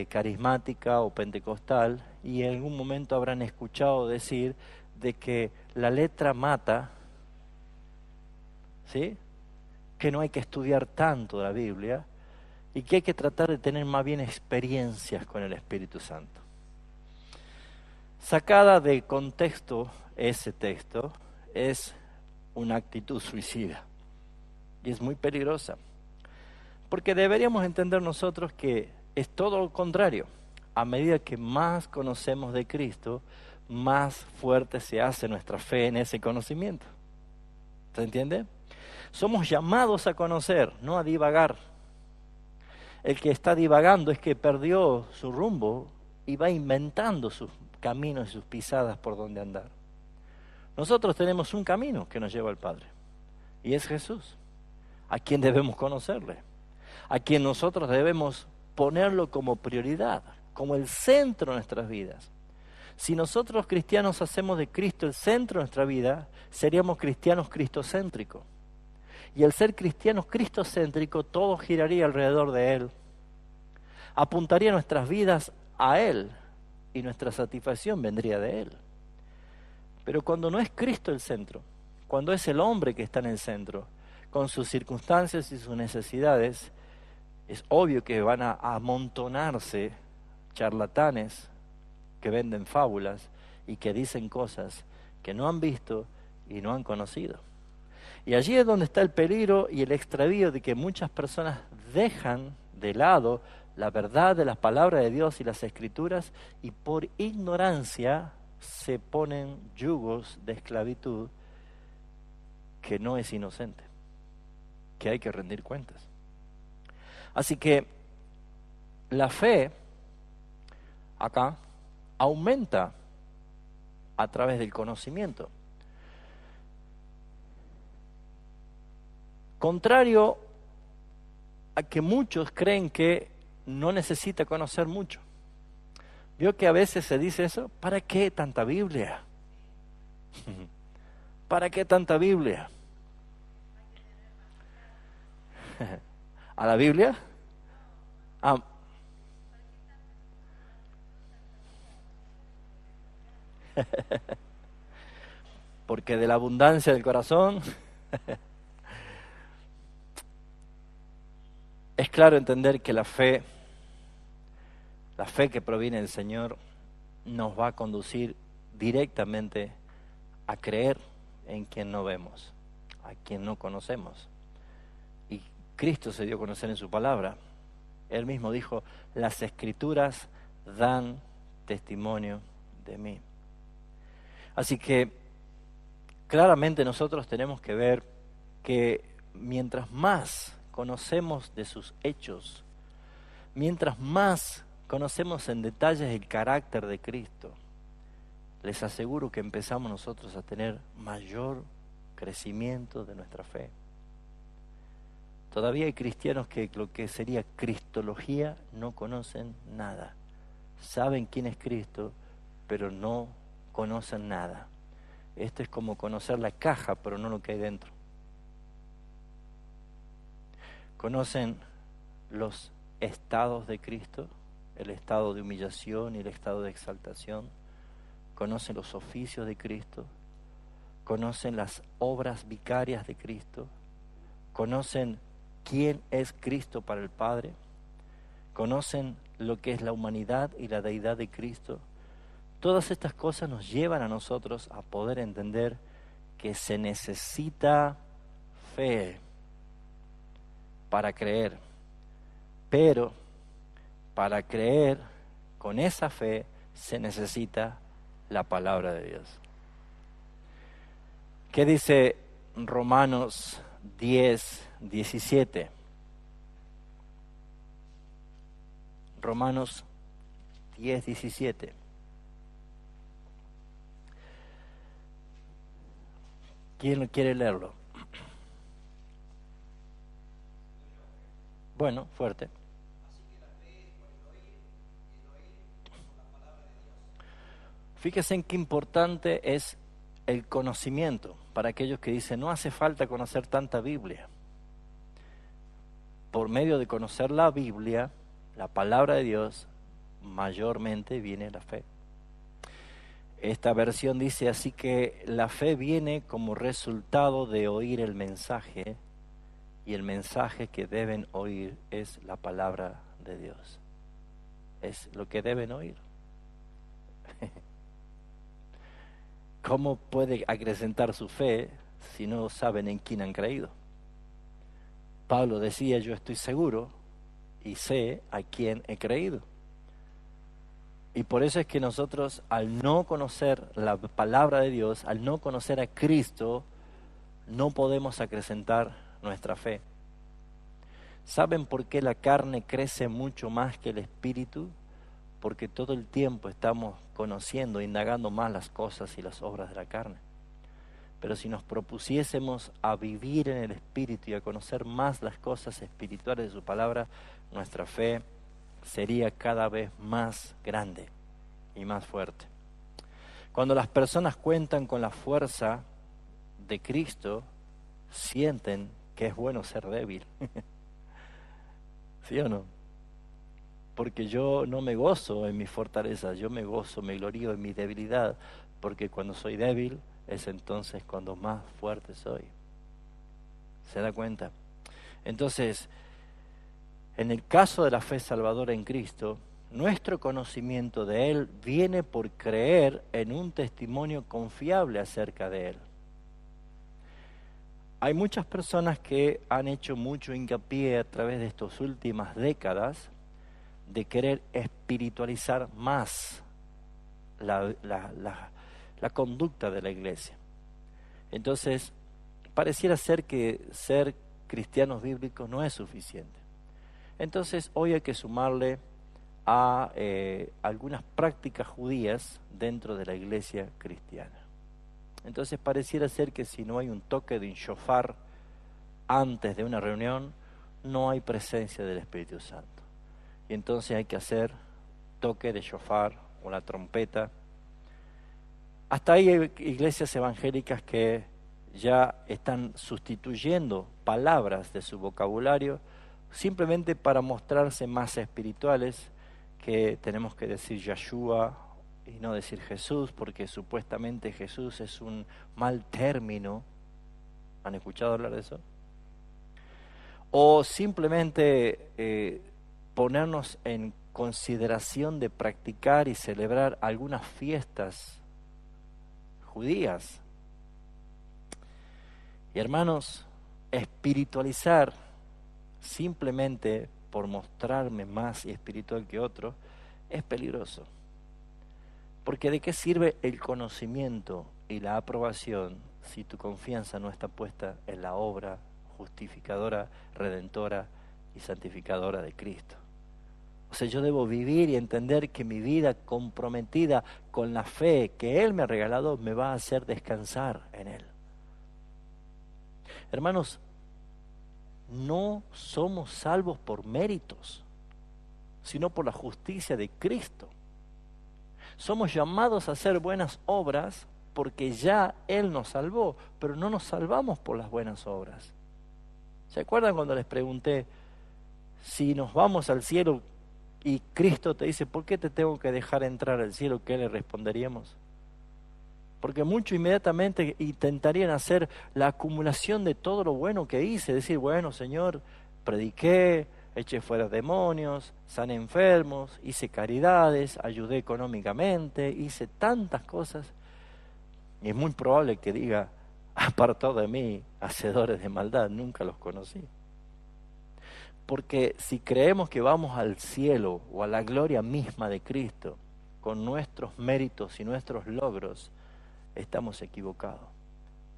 carismática o pentecostal, y en algún momento habrán escuchado decir de que la letra mata, ¿sí? Que no hay que estudiar tanto la Biblia y que hay que tratar de tener más bien experiencias con el Espíritu Santo. Sacada de contexto, ese texto es una actitud suicida y es muy peligrosa, porque deberíamos entender nosotros que es todo lo contrario. A medida que más conocemos de Cristo, más fuerte se hace nuestra fe en ese conocimiento. ¿Se entiende? Somos llamados a conocer, no a divagar. El que está divagando es que perdió su rumbo y va inventando sus caminos y sus pisadas por donde andar. Nosotros tenemos un camino que nos lleva al Padre, y es Jesús, a quien debemos conocerle, a quien nosotros debemos ponerlo como prioridad, como el centro de nuestras vidas. Si nosotros cristianos hacemos de Cristo el centro de nuestra vida, seríamos cristianos cristocéntricos. Y al ser cristianos cristocéntricos, todo giraría alrededor de Él. Apuntaría nuestras vidas a Él y nuestra satisfacción vendría de Él. Pero cuando no es Cristo el centro, cuando es el hombre que está en el centro, con sus circunstancias y sus necesidades, es obvio que van a amontonarse charlatanes que venden fábulas y que dicen cosas que no han visto y no han conocido. Y allí es donde está el peligro y el extravío de que muchas personas dejan de lado la verdad de las palabras de Dios y las Escrituras y por ignorancia se ponen yugos de esclavitud que no es inocente, que hay que rendir cuentas. Así que la fe acá aumenta a través del conocimiento. Contrario a que muchos creen que no necesita conocer mucho. ¿Vio que a veces se dice eso? ¿Para qué tanta Biblia? ¿Para qué tanta Biblia? ¿A la Biblia? Ah. Porque de la abundancia del corazón es claro entender que la fe que proviene del Señor, nos va a conducir directamente a creer en quien no vemos, a quien no conocemos. Y Cristo se dio a conocer en su palabra. Él mismo dijo, las Escrituras dan testimonio de mí. Así que claramente nosotros tenemos que ver que mientras más conocemos de sus hechos, mientras más conocemos en detalles el carácter de Cristo, les aseguro que empezamos nosotros a tener mayor crecimiento de nuestra fe. Todavía hay cristianos que lo que sería cristología no conocen nada. Saben quién es Cristo, pero no conocen nada. Esto es como conocer la caja, pero no lo que hay dentro. Conocen los estados de Cristo, el estado de humillación y el estado de exaltación. Conocen los oficios de Cristo, conocen las obras vicarias de Cristo, conocen quién es Cristo para el Padre, conocen lo que es la humanidad y la deidad de Cristo. Todas estas cosas nos llevan a nosotros a poder entender que se necesita fe para creer, pero para creer con esa fe se necesita la palabra de Dios. ¿Qué dice Romanos 10:17? Romanos 10:17. ¿Quién quiere leerlo? Bueno, fuerte. Fíjense en qué importante es el conocimiento para aquellos que dicen no hace falta conocer tanta Biblia. Por medio de conocer la Biblia, la palabra de Dios, mayormente viene la fe. Esta versión dice así que la fe viene como resultado de oír el mensaje, y el mensaje que deben oír es la palabra de Dios. Es lo que deben oír. ¿Cómo puede acrecentar su fe si no saben en quién han creído? Pablo decía, yo estoy seguro y sé a quién he creído. Y por eso es que nosotros, al no conocer la palabra de Dios, al no conocer a Cristo, no podemos acrecentar nuestra fe. ¿Saben por qué la carne crece mucho más que el espíritu? Porque todo el tiempo estamos conociendo, indagando más las cosas y las obras de la carne. Pero si nos propusiésemos a vivir en el Espíritu y a conocer más las cosas espirituales de su palabra, nuestra fe sería cada vez más grande y más fuerte. Cuando las personas cuentan con la fuerza de Cristo, sienten que es bueno ser débil. ¿Sí o no? Porque yo no me gozo en mi fortaleza, yo me gozo, me glorío en mi debilidad, porque cuando soy débil es entonces cuando más fuerte soy. ¿Se da cuenta? Entonces, en el caso de la fe salvadora en Cristo, nuestro conocimiento de Él viene por creer en un testimonio confiable acerca de Él. Hay muchas personas que han hecho mucho hincapié a través de estas últimas décadas de querer espiritualizar más la conducta de la iglesia. Entonces, pareciera ser que ser cristianos bíblicos no es suficiente. Entonces, hoy hay que sumarle a algunas prácticas judías dentro de la iglesia cristiana. Entonces, pareciera ser que si no hay un toque de un shofar antes de una reunión, no hay presencia del Espíritu Santo. Y entonces hay que hacer toque de shofar o la trompeta. Hasta ahí hay iglesias evangélicas que ya están sustituyendo palabras de su vocabulario simplemente para mostrarse más espirituales, que tenemos que decir Yeshua y no decir Jesús, porque supuestamente Jesús es un mal término. ¿Han escuchado hablar de eso? O simplemente ponernos en consideración de practicar y celebrar algunas fiestas judías. Y hermanos, espiritualizar simplemente por mostrarme más espiritual que otro es peligroso. Porque ¿de qué sirve el conocimiento y la aprobación si tu confianza no está puesta en la obra justificadora, redentora y santificadora de Cristo? O sea, yo debo vivir y entender que mi vida comprometida con la fe que Él me ha regalado me va a hacer descansar en Él. Hermanos, no somos salvos por méritos, sino por la justicia de Cristo. Somos llamados a hacer buenas obras porque ya Él nos salvó, pero no nos salvamos por las buenas obras. ¿Se acuerdan cuando les pregunté si nos vamos al cielo y Cristo te dice, ¿por qué te tengo que dejar entrar al cielo? ¿Qué le responderíamos? Porque muchos inmediatamente intentarían hacer la acumulación de todo lo bueno que hice, decir, bueno, Señor, prediqué, eché fuera demonios, sané enfermos, hice caridades, ayudé económicamente, hice tantas cosas. Y es muy probable que diga, apartado de mí, hacedores de maldad, nunca los conocí. Porque si creemos que vamos al cielo o a la gloria misma de Cristo con nuestros méritos y nuestros logros, estamos equivocados.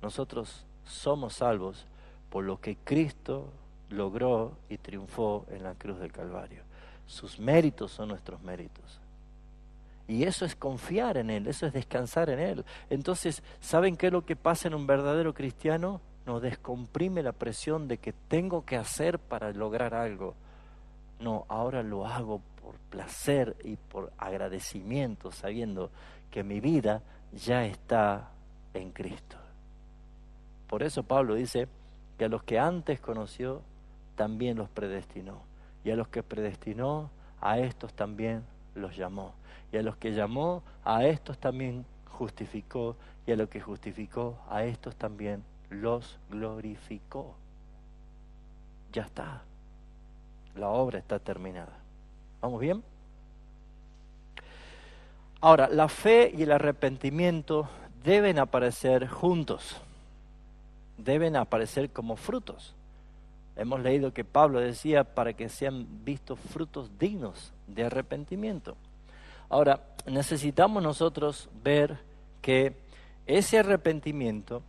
Nosotros somos salvos por lo que Cristo logró y triunfó en la cruz del Calvario. Sus méritos son nuestros méritos. Y eso es confiar en Él, eso es descansar en Él. Entonces, ¿saben qué es lo que pasa en un verdadero cristiano? Nos descomprime la presión de que tengo que hacer para lograr algo. No, ahora lo hago por placer y por agradecimiento, sabiendo que mi vida ya está en Cristo. Por eso Pablo dice que a los que antes conoció, también los predestinó. Y a los que predestinó, a estos también los llamó. Y a los que llamó, a estos también justificó. Y a los que justificó, a estos también los glorificó. Ya está. La obra está terminada. ¿Vamos bien? Ahora, la fe y el arrepentimiento deben aparecer juntos. Deben aparecer como frutos. Hemos leído que Pablo decía para que sean vistos frutos dignos de arrepentimiento. Ahora, necesitamos nosotros ver que ese arrepentimiento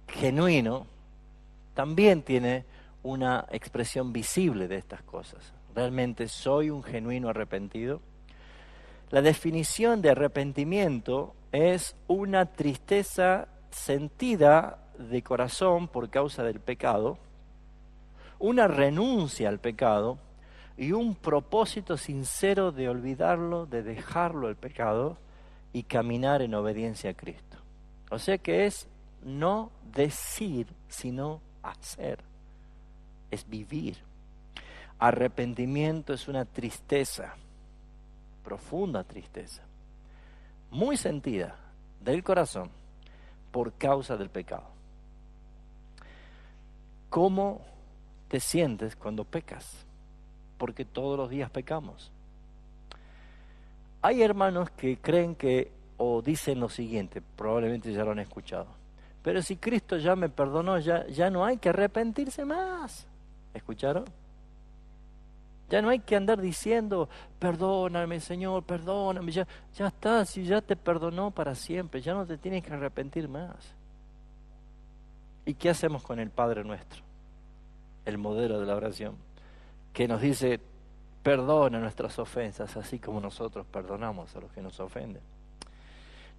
genuino también tiene una expresión visible de estas cosas. ¿Realmente soy un genuino arrepentido? La definición de arrepentimiento es una tristeza sentida de corazón por causa del pecado, una renuncia al pecado y un propósito sincero de olvidarlo, de dejarlo el pecado y caminar en obediencia a Cristo. O sea que es no decir, sino hacer. Es vivir. Arrepentimiento es una tristeza, profunda tristeza, muy sentida del corazón por causa del pecado. ¿Cómo te sientes cuando pecas? Porque todos los días pecamos. Hay hermanos que creen que, o dicen lo siguiente, probablemente ya lo han escuchado, pero si Cristo ya me perdonó, ya no hay que arrepentirse más. ¿Escucharon? Ya no hay que andar diciendo, perdóname Señor, perdóname, ya está, si ya te perdonó para siempre, ya no te tienes que arrepentir más. ¿Y qué hacemos con el Padre nuestro? El modelo de la oración, que nos dice, perdona nuestras ofensas, así como nosotros perdonamos a los que nos ofenden.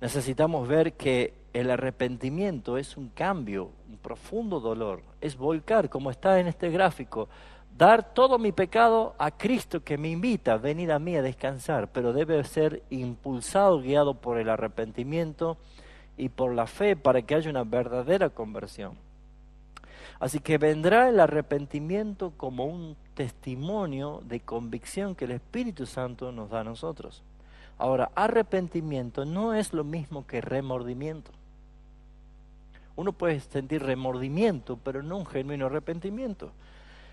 Necesitamos ver que el arrepentimiento es un cambio, un profundo dolor, es volcar, como está en este gráfico, dar todo mi pecado a Cristo que me invita, venid a mí a descansar, pero debe ser impulsado, guiado por el arrepentimiento y por la fe para que haya una verdadera conversión. Así que vendrá el arrepentimiento como un testimonio de convicción que el Espíritu Santo nos da a nosotros. Ahora, arrepentimiento no es lo mismo que remordimiento. Uno puede sentir remordimiento, pero no un genuino arrepentimiento.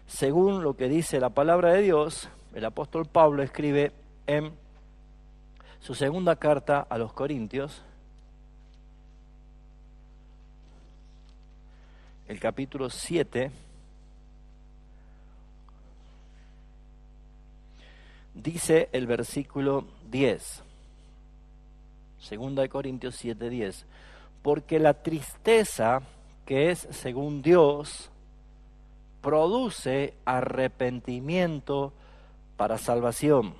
Según lo que dice la palabra de Dios, el apóstol Pablo escribe en su segunda carta a los Corintios, el capítulo 7, dice el versículo 10, segunda de Corintios 7, 10, porque la tristeza que es según Dios produce arrepentimiento para salvación,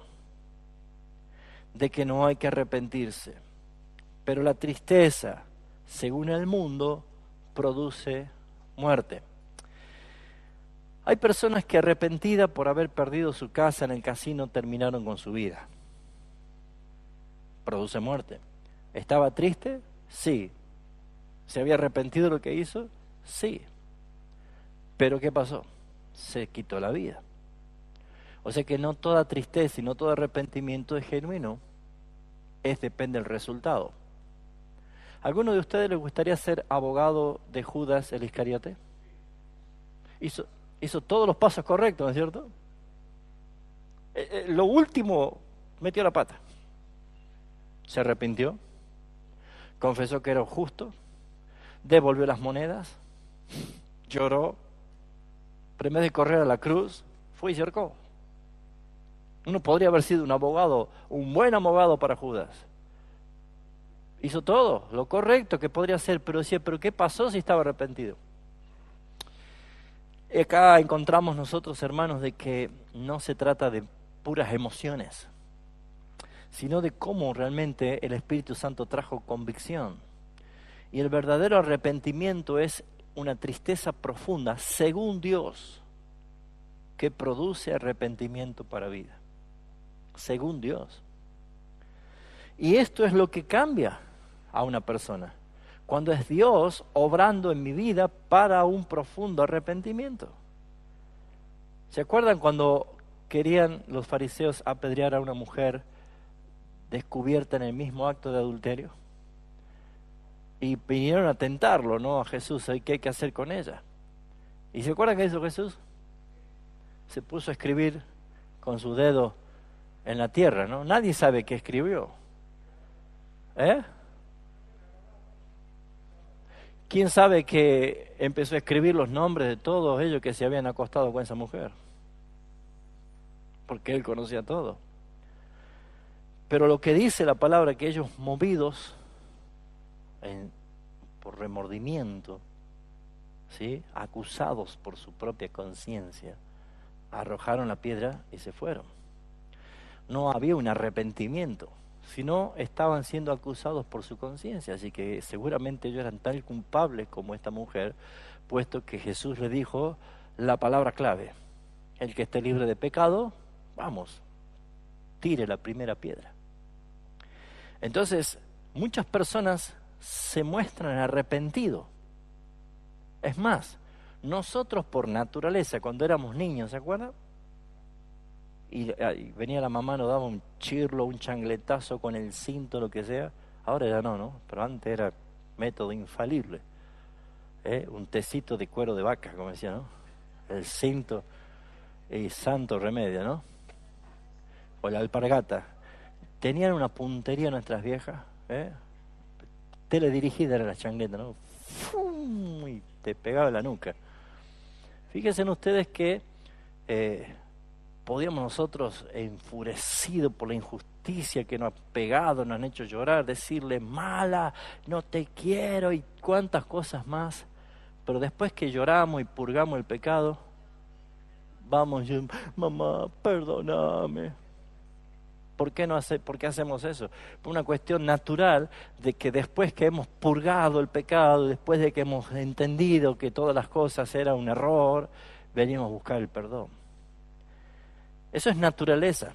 de que no hay que arrepentirse, pero la tristeza según el mundo produce muerte. Hay personas que arrepentidas por haber perdido su casa en el casino terminaron con su vida. Produce muerte. ¿Estaba triste? Sí. ¿Se había arrepentido de lo que hizo? Sí. ¿Pero qué pasó? Se quitó la vida. O sea que no toda tristeza y no todo arrepentimiento es genuino, depende del resultado. ¿A alguno de ustedes les gustaría ser abogado de Judas el Iscariote? Hizo todos los pasos correctos, ¿no es cierto? Lo último, metió la pata. Se arrepintió, confesó que era justo, devolvió las monedas, lloró, pero en vez de correr a la cruz, fue y cercó. Uno podría haber sido un abogado, un buen abogado para Judas. Hizo todo, lo correcto que podría hacer, pero decía, ¿pero qué pasó si estaba arrepentido? Acá encontramos nosotros, hermanos, de que no se trata de puras emociones, sino de cómo realmente el Espíritu Santo trajo convicción. Y el verdadero arrepentimiento es una tristeza profunda, según Dios, que produce arrepentimiento para vida. Según Dios. Y esto es lo que cambia a una persona, cuando es Dios obrando en mi vida para un profundo arrepentimiento. ¿Se acuerdan cuando querían los fariseos apedrear a una mujer descubierta en el mismo acto de adulterio? Y vinieron a tentarlo, ¿no? A Jesús, ¿qué hay que hacer con ella? ¿Y se acuerdan qué hizo Jesús? Se puso a escribir con su dedo en la tierra, ¿no? Nadie sabe qué escribió. ¿Quién sabe que empezó a escribir los nombres de todos ellos que se habían acostado con esa mujer? Porque él conocía todo. Pero lo que dice la palabra, que ellos movidos por remordimiento, ¿sí?, acusados por su propia conciencia, arrojaron la piedra y se fueron. No había un arrepentimiento, sino estaban siendo acusados por su conciencia, así que seguramente ellos eran tan culpables como esta mujer, puesto que Jesús le dijo la palabra clave: el que esté libre de pecado, vamos, tire la primera piedra. Entonces, muchas personas se muestran arrepentidos. Es más, nosotros por naturaleza, cuando éramos niños, ¿se acuerdan? Y venía la mamá, nos daba un chirlo, un changletazo con el cinto, lo que sea. Ahora ya no, ¿no? Pero antes era método infalible. Un tecito de cuero de vaca, como decía, ¿no? El cinto y santo remedio, ¿no? O la alpargata. tenían una puntería nuestras viejas, teledirigida era la chancleta, ¿no? ¡Fum! Y te pegaba en la nuca. Fíjense en ustedes que podíamos nosotros, enfurecidos por la injusticia que nos ha pegado, nos han hecho llorar, decirle mala, no te quiero y cuántas cosas más, pero después que lloramos y purgamos el pecado, vamos, mamá, perdóname. ¿Por qué hacemos eso? Por una cuestión natural de que después que hemos purgado el pecado, después de que hemos entendido que todas las cosas eran un error, venimos a buscar el perdón. Eso es naturaleza.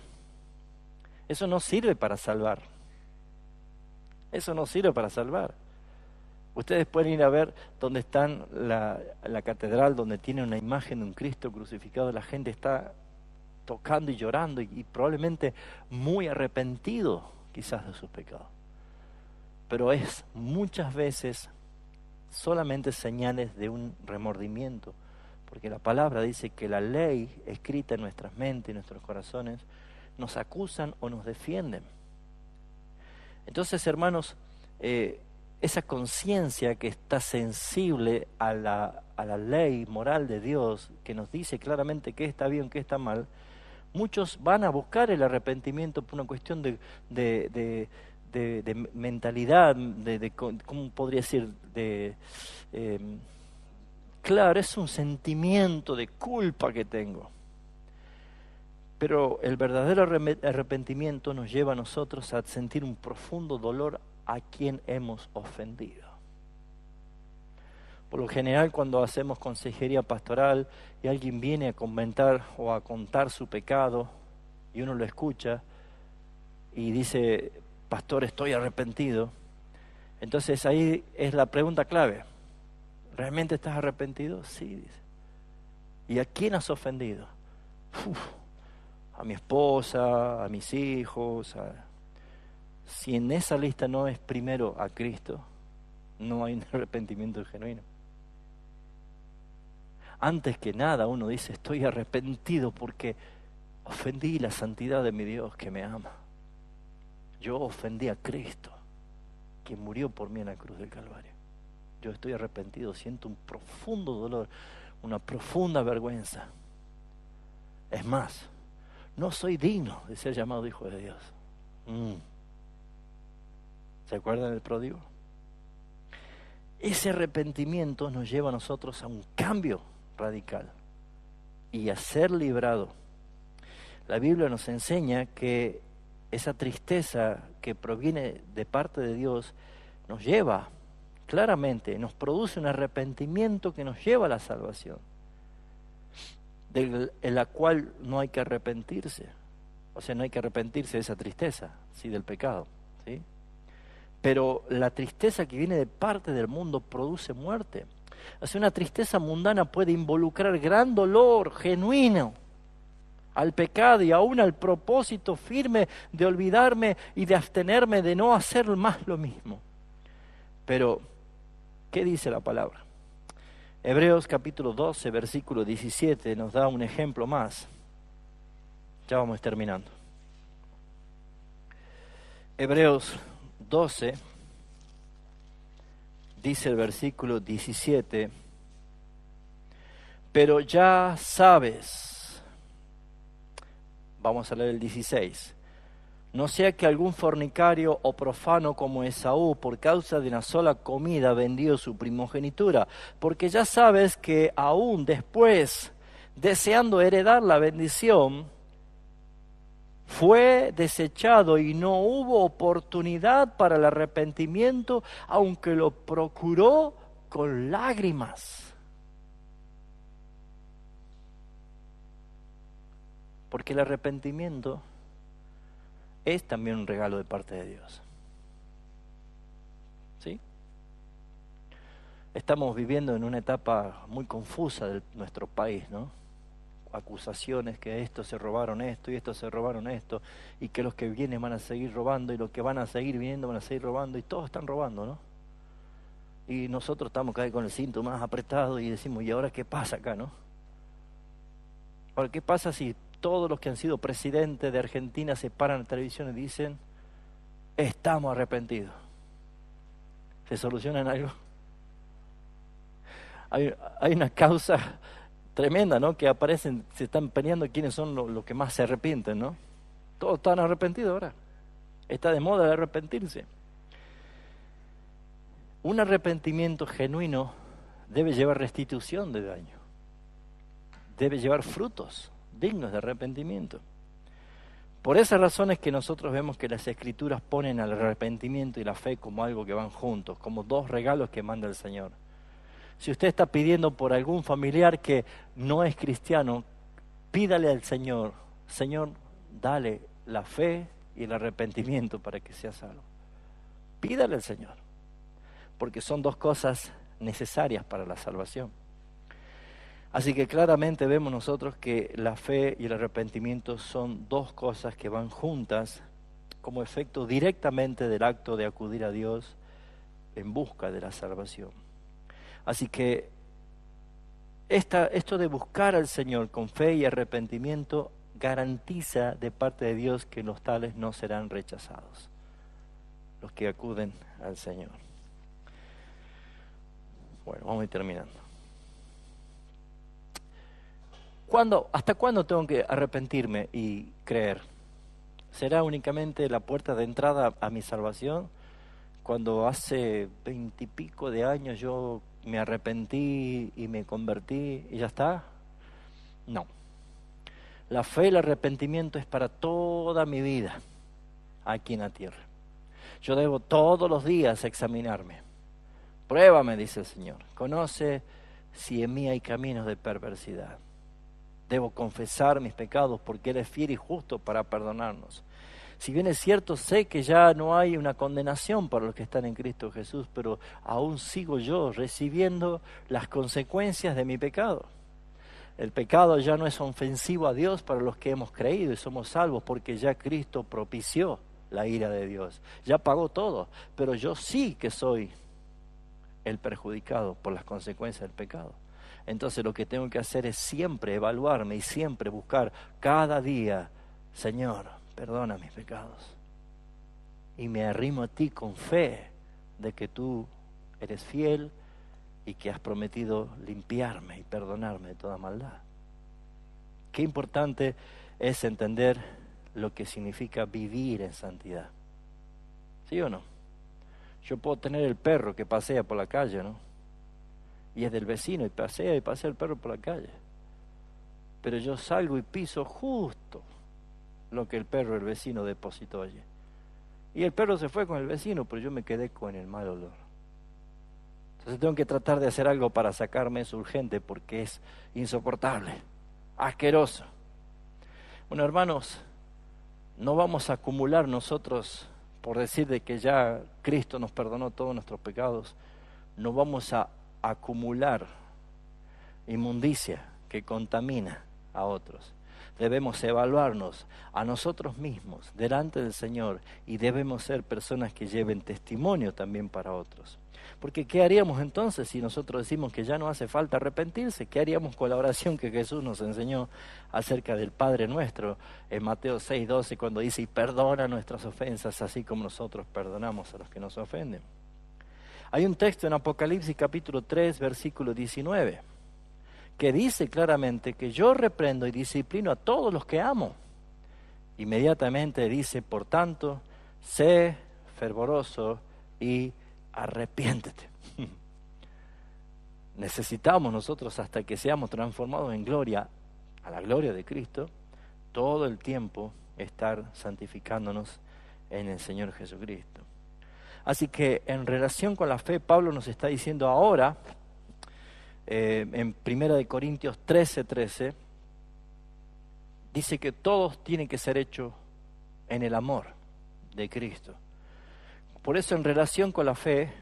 Eso no sirve para salvar. Eso no sirve para salvar. Ustedes pueden ir a ver dónde está la catedral, donde tiene una imagen de un Cristo crucificado. La gente está tocando y llorando y probablemente muy arrepentido quizás de sus pecados. Pero es muchas veces solamente señales de un remordimiento, porque la palabra dice que la ley escrita en nuestras mentes y nuestros corazones nos acusan o nos defienden. Entonces, hermanos, esa conciencia que está sensible a la ley moral de Dios, que nos dice claramente qué está bien, qué está mal, muchos van a buscar el arrepentimiento por una cuestión de mentalidad, ¿cómo podría decir? Claro, es un sentimiento de culpa que tengo. Pero el verdadero arrepentimiento nos lleva a nosotros a sentir un profundo dolor a quien hemos ofendido. Por lo general, cuando hacemos consejería pastoral y alguien viene a comentar o a contar su pecado y uno lo escucha y dice, pastor, estoy arrepentido, entonces ahí es la pregunta clave. ¿Realmente estás arrepentido? Sí, dice. ¿Y a quién has ofendido? A mi esposa, a mis hijos. Si en esa lista no es primero a Cristo, no hay un arrepentimiento genuino. Antes que nada uno dice, estoy arrepentido porque ofendí la santidad de mi Dios que me ama. Yo ofendí a Cristo, que murió por mí en la cruz del Calvario. Yo estoy arrepentido, siento un profundo dolor, una profunda vergüenza. Es más, no soy digno de ser llamado hijo de Dios. ¿Se acuerdan del pródigo? Ese arrepentimiento nos lleva a nosotros a un cambio radical y a ser librado. La Biblia nos enseña que esa tristeza que proviene de parte de Dios nos lleva claramente, nos produce un arrepentimiento que nos lleva a la salvación, de la cual no hay que arrepentirse. O sea, no hay que arrepentirse de esa tristeza, sí, del pecado, ¿sí? Pero la tristeza que viene de parte del mundo produce muerte. O sea, una tristeza mundana puede involucrar gran dolor genuino al pecado y aún al propósito firme de olvidarme y de abstenerme de no hacer más lo mismo. Pero, ¿qué dice la palabra? Hebreos capítulo 12, versículo 17 nos da un ejemplo más. Ya vamos terminando. Hebreos 12, dice el versículo 17, pero ya sabes, vamos a leer el 16, no sea que algún fornicario o profano como Esaú, por causa de una sola comida, vendió su primogenitura, porque ya sabes que aún después, deseando heredar la bendición, fue desechado y no hubo oportunidad para el arrepentimiento, aunque lo procuró con lágrimas. Porque el arrepentimiento es también un regalo de parte de Dios. ¿Sí? Estamos viviendo en una etapa muy confusa de nuestro país, ¿no? Acusaciones que estos se robaron esto y estos se robaron esto, y que los que vienen van a seguir robando y los que van a seguir viniendo van a seguir robando, y todos están robando, ¿no? Y nosotros estamos cada vez con el cinto más apretado y decimos, ¿y ahora qué pasa acá, no? Ahora, ¿qué pasa si todos los que han sido presidentes de Argentina se paran en la televisión y dicen, estamos arrepentidos. ¿Se soluciona en algo? Hay una causa tremenda, ¿no? Que aparecen, se están peleando quiénes son los que más se arrepienten, ¿no? Todos están arrepentidos ahora. Está de moda el arrepentirse. Un arrepentimiento genuino debe llevar restitución de daño. Debe llevar frutos dignos de arrepentimiento. Por esas razones que nosotros vemos que las Escrituras ponen al arrepentimiento y la fe como algo que van juntos, como dos regalos que manda el Señor. Si usted está pidiendo por algún familiar que no es cristiano, pídale al Señor, Señor, dale la fe y el arrepentimiento para que sea salvo. Pídale al Señor, porque son dos cosas necesarias para la salvación. Así que claramente vemos nosotros que la fe y el arrepentimiento son dos cosas que van juntas como efecto directamente del acto de acudir a Dios en busca de la salvación. Así que esto de buscar al Señor con fe y arrepentimiento garantiza de parte de Dios que los tales no serán rechazados, los que acuden al Señor. Bueno, vamos a ir terminando. ¿Hasta cuándo tengo que arrepentirme y creer? ¿Será únicamente la puerta de entrada a mi salvación? Cuando hace 20 y pico de años yo me arrepentí y me convertí y ya está. No. La fe y el arrepentimiento es para toda mi vida aquí en la tierra. Yo debo todos los días examinarme. Pruébame, dice el Señor. Conoce si en mí hay caminos de perversidad. Debo confesar mis pecados porque Él es fiel y justo para perdonarnos. Si bien es cierto, sé que ya no hay una condenación para los que están en Cristo Jesús, pero aún sigo yo recibiendo las consecuencias de mi pecado. El pecado ya no es ofensivo a Dios para los que hemos creído y somos salvos porque ya Cristo propició la ira de Dios. Ya pagó todo, pero yo sí que soy el perjudicado por las consecuencias del pecado. Entonces lo que tengo que hacer es siempre evaluarme y siempre buscar cada día, Señor, perdona mis pecados. Y me arrimo a ti con fe de que tú eres fiel y que has prometido limpiarme y perdonarme de toda maldad. Qué importante es entender lo que significa vivir en santidad. ¿Sí o no? Yo puedo tener el perro que pasea por la calle, ¿no? Y es del vecino y pasea el perro por la calle. Pero yo salgo y piso justo lo que el perro del vecino depositó allí. Y el perro se fue con el vecino, pero yo me quedé con el mal olor. Entonces tengo que tratar de hacer algo para sacarme eso urgente porque es insoportable, asqueroso. Bueno, hermanos, no vamos a acumular nosotros, por decir de que ya Cristo nos perdonó todos nuestros pecados, no vamos a acumular inmundicia que contamina a otros. Debemos evaluarnos a nosotros mismos delante del Señor y debemos ser personas que lleven testimonio también para otros. Porque ¿qué haríamos entonces si nosotros decimos que ya no hace falta arrepentirse? ¿Qué haríamos con la oración que Jesús nos enseñó acerca del Padre Nuestro en Mateo 6:12 cuando dice, y perdona nuestras ofensas así como nosotros perdonamos a los que nos ofenden? Hay un texto en Apocalipsis capítulo 3 versículo 19 que dice claramente que yo reprendo y disciplino a todos los que amo. Inmediatamente dice, por tanto, sé fervoroso y arrepiéntete. Necesitamos nosotros, hasta que seamos transformados en gloria, a la gloria de Cristo, todo el tiempo estar santificándonos en el Señor Jesucristo. Así que en relación con la fe, Pablo nos está diciendo ahora, en 1 Corintios 13:13, dice que todos tienen que ser hechos en el amor de Cristo. Por eso en relación con la fe,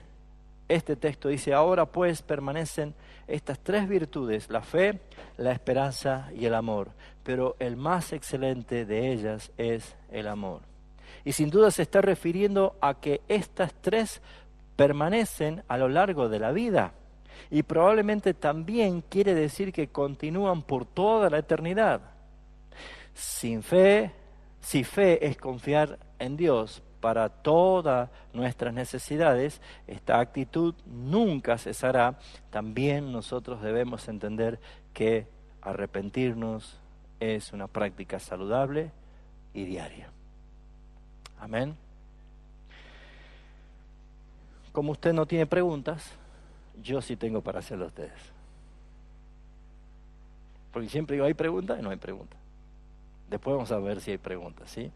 este texto dice, ahora pues permanecen estas tres virtudes, la fe, la esperanza y el amor, pero el más excelente de ellas es el amor. Y sin duda se está refiriendo a que estas tres permanecen a lo largo de la vida. Y probablemente también quiere decir que continúan por toda la eternidad. Si fe es confiar en Dios para todas nuestras necesidades, esta actitud nunca cesará. También nosotros debemos entender que arrepentirnos es una práctica saludable y diaria. Amén. Como usted no tiene preguntas, yo sí tengo para hacerle a ustedes. Porque siempre digo, ¿hay preguntas? Y no hay preguntas. Después vamos a ver si hay preguntas, ¿sí?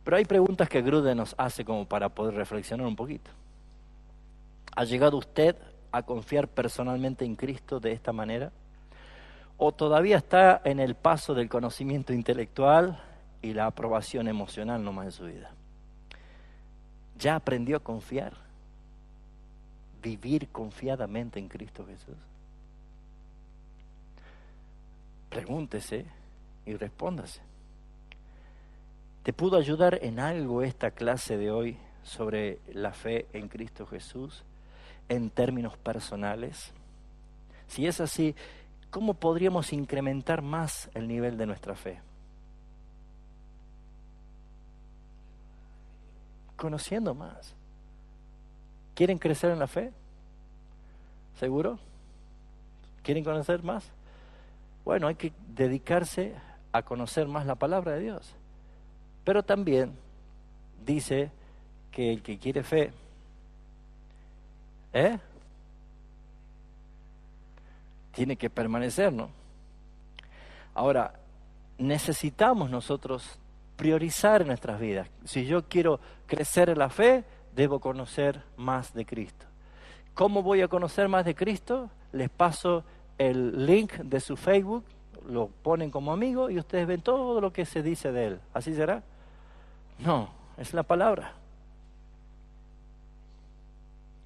Pero hay preguntas que Grude nos hace como para poder reflexionar un poquito. ¿Ha llegado usted a confiar personalmente en Cristo de esta manera? ¿O todavía está en el paso del conocimiento intelectual y la aprobación emocional nomás en su vida? ¿Ya aprendió a confiar? ¿Vivir confiadamente en Cristo Jesús? Pregúntese y respóndase. ¿Te pudo ayudar en algo esta clase de hoy sobre la fe en Cristo Jesús en términos personales? Si es así, ¿cómo podríamos incrementar más el nivel de nuestra fe? Conociendo más. ¿Quieren crecer en la fe? ¿Seguro? ¿Quieren conocer más? Bueno, hay que dedicarse a conocer más la palabra de Dios. Pero también dice que el que quiere fe, tiene que permanecer, ¿no? Ahora, necesitamos nosotros priorizar en nuestras vidas. Si yo quiero crecer en la fe, debo conocer más de Cristo. ¿Cómo voy a conocer más de Cristo? Les paso el link de su Facebook, lo ponen como amigo y ustedes ven todo lo que se dice de él. ¿Así será? No, es la palabra.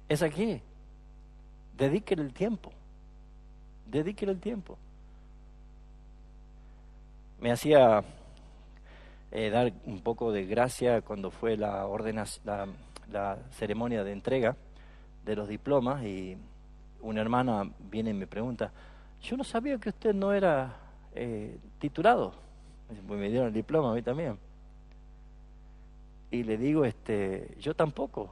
Es aquí. Dedíquele el tiempo. Dedíquele el tiempo. Me hacía dar un poco de gracia cuando fue la ceremonia de entrega de los diplomas y una hermana viene y me pregunta, yo no sabía que usted no era titulado. Pues me dieron el diploma a mí también. Y le digo, yo tampoco.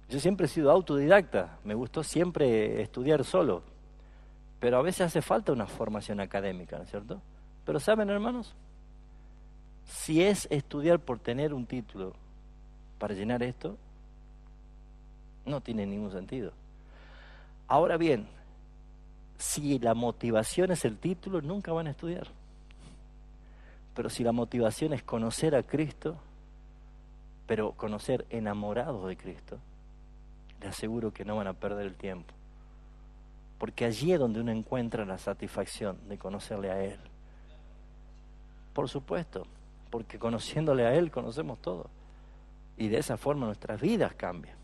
Yo siempre he sido autodidacta, me gustó siempre estudiar solo, pero a veces hace falta una formación académica, ¿no es cierto? Pero ¿saben, hermanos? Si es estudiar por tener un título para llenar esto, no tiene ningún sentido. Ahora bien, si la motivación es el título, nunca van a estudiar. Pero si la motivación es conocer a Cristo, pero conocer enamorados de Cristo, les aseguro que no van a perder el tiempo. Porque allí es donde uno encuentra la satisfacción de conocerle a Él. Por supuesto, porque conociéndole a Él conocemos todo. Y de esa forma nuestras vidas cambian.